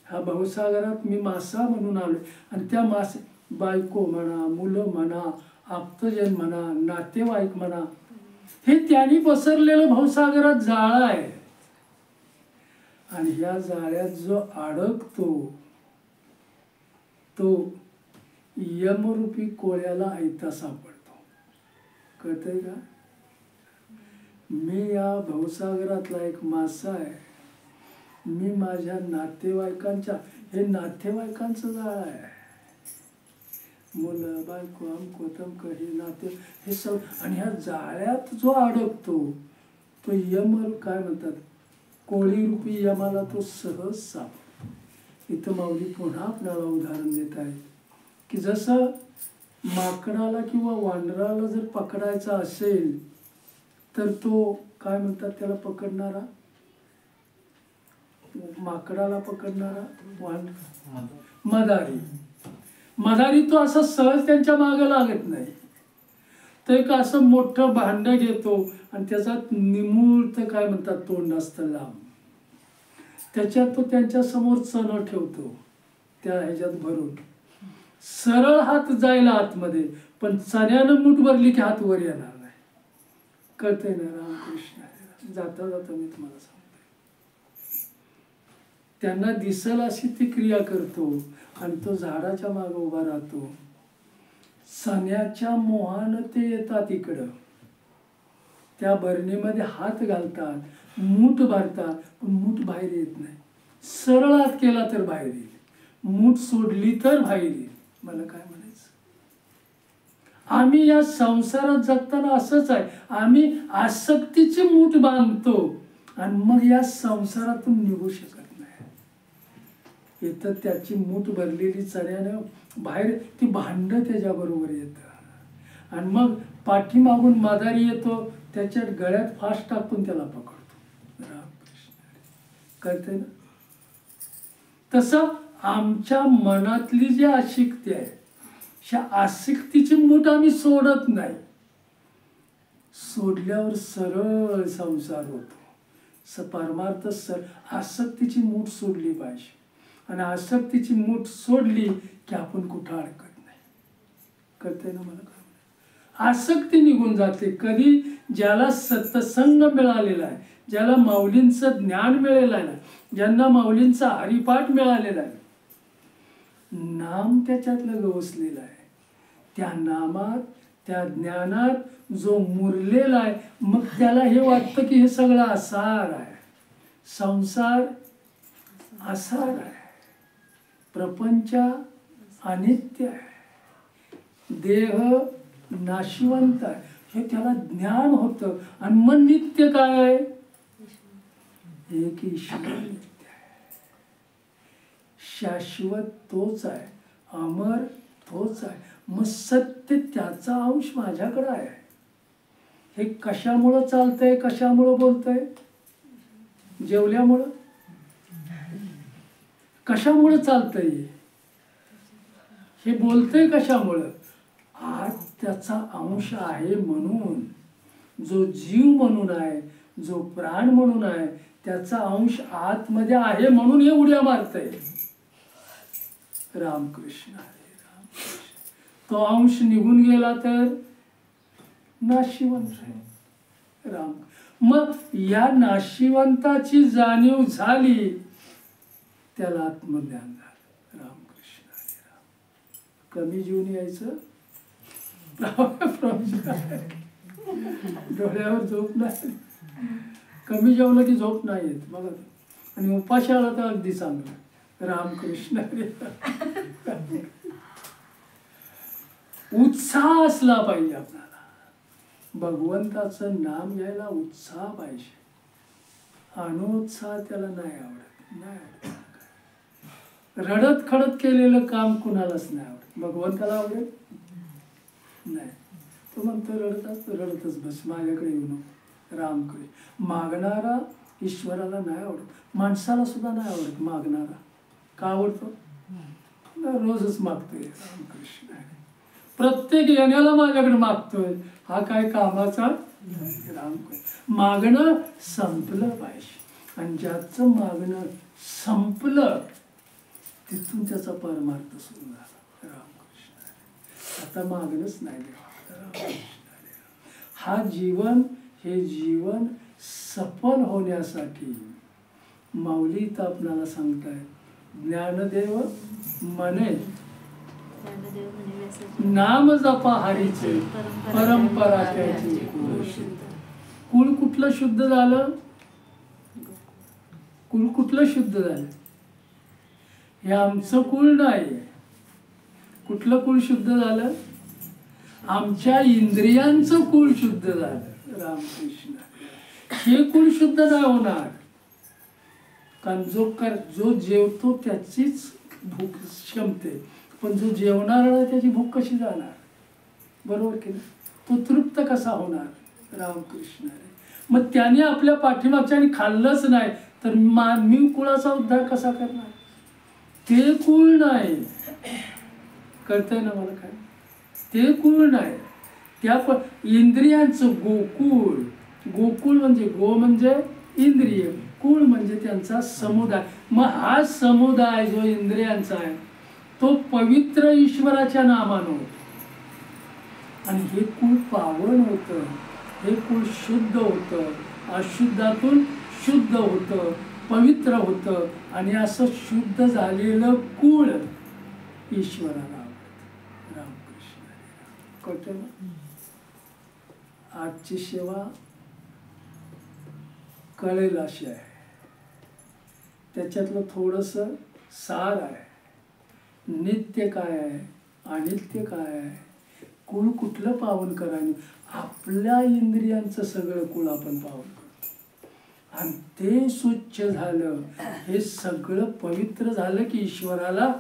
ह्या भवसागरात मी मासा म्हणून आलोय. आणि त्या मासे, बायको म्हणा, मुलं म्हणा, आप्तजन म्हणा, नातेवाईक म्हणा, हे त्यांनी पसरलेलं भवसागरात जाळं आहे. आणि ह्या जाळ्यात जो अडकतो तो यमरूपी कोळ्याला ऐता सापडतो. कळतंय का? मी या भवसागरातला एक मासा आहे. मी माझ्या नातेवाईकांच्या, हे नातेवाईकांचं जाळं आहे. मुलं, बायको, अमको तमक, हे नाते, हे सग, आणि ह्या जाळ्यात जो अडकतो तो यम, काय म्हणतात, कोळी रूपी यमाला तो सहज सापडतो. इथं माऊली पुन्हा आपल्याला उदाहरण देत आहे की जसं माकडाला किंवा वानराला जर पकडायचा असेल तर तो काय म्हणतात त्याला पकडणारा, माकडाला पकडणारा मदारी. मदारी तो असं सहज त्यांच्या मागे लागत नाही. तो एक असं मोठं भांड घेतो आणि त्याच्यात निमुळत काय म्हणतात तोंड असतं लांब, त्याच्यात तो त्यांच्या समोर चणं ठेवतो, त्या ह्याच्यात भरून सरळ हात जायला आतमध्ये, पण चण्यानं मूठ भरली की हात वर येणार नाही. कळतंय ना? रामकृष्ण. जाता जाता मी तुम्हाला सांगतो, त्यांना दिसल अशी ती क्रिया करतो आणि तो झाडाच्या मागे उभा राहतो. चण्याच्या मोहानं ते येतात इकडं, त्या बरणीमध्ये हात घालतात, मूठ भरतात, पण मूठ बाहेर येत नाही. सरळ हात केला तर बाहेर येईल, मूठ सोडली तर बाहेर येईल. मला काय म्हणायचं, आम्ही या संसारात जगताना असंच आहे. आम्ही आसक्तीची मूठ बांधतो आणि मग या संसारातून निघू शकत नाही. इथं त्याची मूठ भरलेली चण्यानं बाहेर ती भांड त्याच्याबरोबर येतं आणि मग पाठीमागून मदारी येतो, त्याच्या गळ्यात फास टाकून त्याला पकडतो. रामकृष्ण. कळतंय ना? तसं आमच्या मनातली जी आसक्ती आहे, ह्या आसक्तीची मूठ आम्ही सोडत नाही. सोडल्यावर सरळ संसार होतो. परमार्थ आसक्तीची मूठ सोडली पाहिजे. आणि आसक्तीची मूठ सोडली की आपण कुठं अडकत नाही. कळतंय ना मला? काय आसक्ती निघून जाते कधी, ज्याला सत्संग मिळालेला आहे, ज्याला माऊलींचं ज्ञान मिळालेलं आहे, ज्यांना माऊलींचा हरिपाठ मिळालेला आहे, नाम त्याच्यातलं गवसलेलं आहे. त्या नामात, त्या ज्ञानात जो मुरलेला आहे, मग त्याला हे वाटतं की हे सगळं आसार आहे, संसार आसार आहे, प्रपंच अनित्य आहे, देह नाशिवंत आहे, हे त्याला ज्ञान होतं. आणि मन नित्य काय आहे? एक ईश्वर नित्य आहे, शाश्वत तोच आहे, अमर तोच आहे. मग सत्य त्याचा अंश माझ्याकडे आहे. हे कशामुळं चालतंय, कशामुळं बोलतंय? जेवल्यामुळं? कशामुळं चालतंय हे बोलतंय? कशामुळं? आज त्याचा अंश आहे म्हणून, जो जीव म्हणून आहे, जो प्राण म्हणून आहे, त्याचा अंश आतमध्ये आहे म्हणून हे उड्या मारतंय. रामकृष्ण हरे, रामकृष्ण. तो अंश निघून गेला तर नाशिवंत आहे. राम. मग या नाशिवंताची जाणीव झाली, त्याला आत्मज्ञान झालं. रामकृष्ण हरे, राम. कमी जीवन यायचं, डोळ्यावर झोप नाही, कमी जेवलं की झोप नाही येत बघा. आणि उपाशी आला तर अगदी चांगलं. रामकृष्ण हरे. उत्साह असला पाहिजे आपल्याला. भगवंताचं नाम घ्यायला उत्साह पाहिजे. अनुत्साह त्याला नाही आवडत. नाही आवडत. रडत खडत केलेलं काम कुणालाच नाही आवडत. भगवंताला आवडेल नाही. तो म्हणतो रडतच बस, माझ्याकडे येऊ नको. रामकडे मागणारा ईश्वराला नाही आवडत. माणसाला सुद्धा नाही आवडत मागणारा. का आवडतो? रोजच मागतोय. रामकृष्ण प्रत्येक येण्याला माझ्याकडे मागतोय. हा काय कामाचा? रामकृष्ण मागणं संपलं पाहिजे. आणि ज्याचं मागणं संपलं तिथून त्याचा परमार्थ सुरू झाला. रामकृष्ण आता मागणंच नाही देवा. हा जीवन, हे जीवन सफल होण्यासाठी माऊली तर आपल्याला सांगताय, ज्ञानदेव म्हणे नाम जपा हरीचे परंपरा त्याची. कुळ कुठलं शुद्ध झालं? कुळ कुठलं शुद्ध झालं? हे आमचं कुळ नाही. कुठलं कुळ शुद्ध झालं? आमच्या इंद्रियांचं कुळ शुद्ध झालं. रामकृष्ण हे कुळ शुद्ध नाही होणार. कारण जो जेवतो त्याचीच भूक क्षमते, पण जो जेवणार नाही त्याची भूक कशी जाणार? बरोबर की नाही? तो तृप्त कसा होणार? रामकृष्ण मग त्याने आपल्या पाठीमागच्याने खाल्लंच नाही तर मी कुळाचा उद्धार कसा करणार? ते कुळ नाही. कळतंय ना मला काय? ते कुळ नाही. त्या इंद्रियांचं गोकुळ. गोकुळ म्हणजे गो म्हणजे इंद्रिय, कुळ म्हणजे त्यांचा समुदाय. मग हा समुदाय जो इंद्रियांचा आहे तो पवित्र ईश्वराच्या नामानं होतो. आणि हे कुळ पावन होतं, हे कुळ शुद्ध होतं, अशुद्धातून शुद्ध होतं, पवित्र होतं. आणि असं शुद्ध झालेलं कुळ ईश्वराला आवडतं. रामकृष्ण कळतं ना? आजची सेवा कळेल अशी आहे. त्याच्यातलं थोडंसं सार आहे. नित्य काय आहे, अनित्य काय आहे, कुळ कुठलं पावन करायचं. आपल्या इंद्रियांचं सगळं कुळ आपण पावन करतो. आणि ते स्वच्छ झालं, हे सगळं पवित्र झालं की ईश्वराला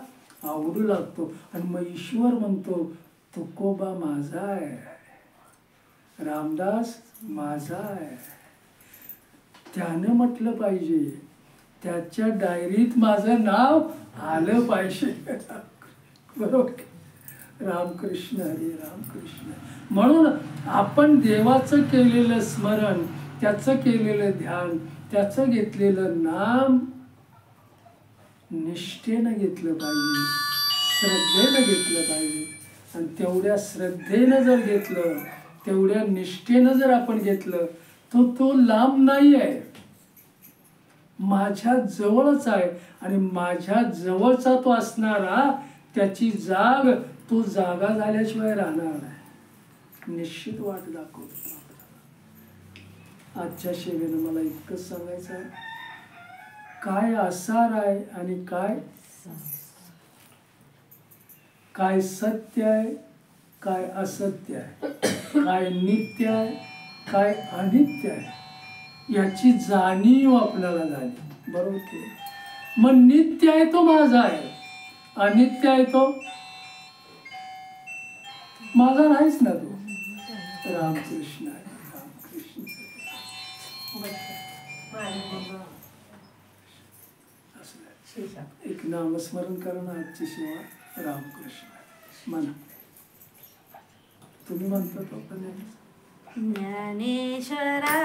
आवडू लागतो. आणि मग ईश्वर म्हणतो तुकोबा माझा आहे, रामदास माझा आहे. त्यानं म्हटलं पाहिजे, त्याच्या डायरीत माझं नाव आलं पाहिजे. बरोबर? रामकृष्ण हरी रामकृष्ण. म्हणून आपण देवाचं केलेलं स्मरण, त्याचं केलेलं ध्यान, त्याचं घेतलेलं नाम निष्ठेनं घेतलं पाहिजे, श्रद्धेनं घेतलं पाहिजे. आणि तेवढ्या श्रद्धेनं जर घेतलं, तेवढ्या निष्ठेनं जर आपण घेतलं तर तो लांब नाही आहे, माझ्या जवळच आहे. आणि माझ्या जवळचा तो असणारा त्याची जाग तो जागा झाल्याशिवाय राहणार नाही. निश्चित वाट दाखवतो. आजच्या सेवेनं मला इतकंच सांगायचं आहे, काय आसार आहे आणि काय सत्य आहे, काय असत्य आहे, काय नित्य आहे, काय अनित्य आहे, याची जाणीव आपल्याला झाली. बरोबर की? मग नित्य आहे तो माझा आहे, अनित्य आहे तो माझा नाहीच ना. तो रामकृष्ण आहे. रामकृष्ण एक नामस्मरण करणं आजची सेवा. रामकृष्ण म्हणा. तुम्ही म्हणता तो पण ज्ञानेश्वरा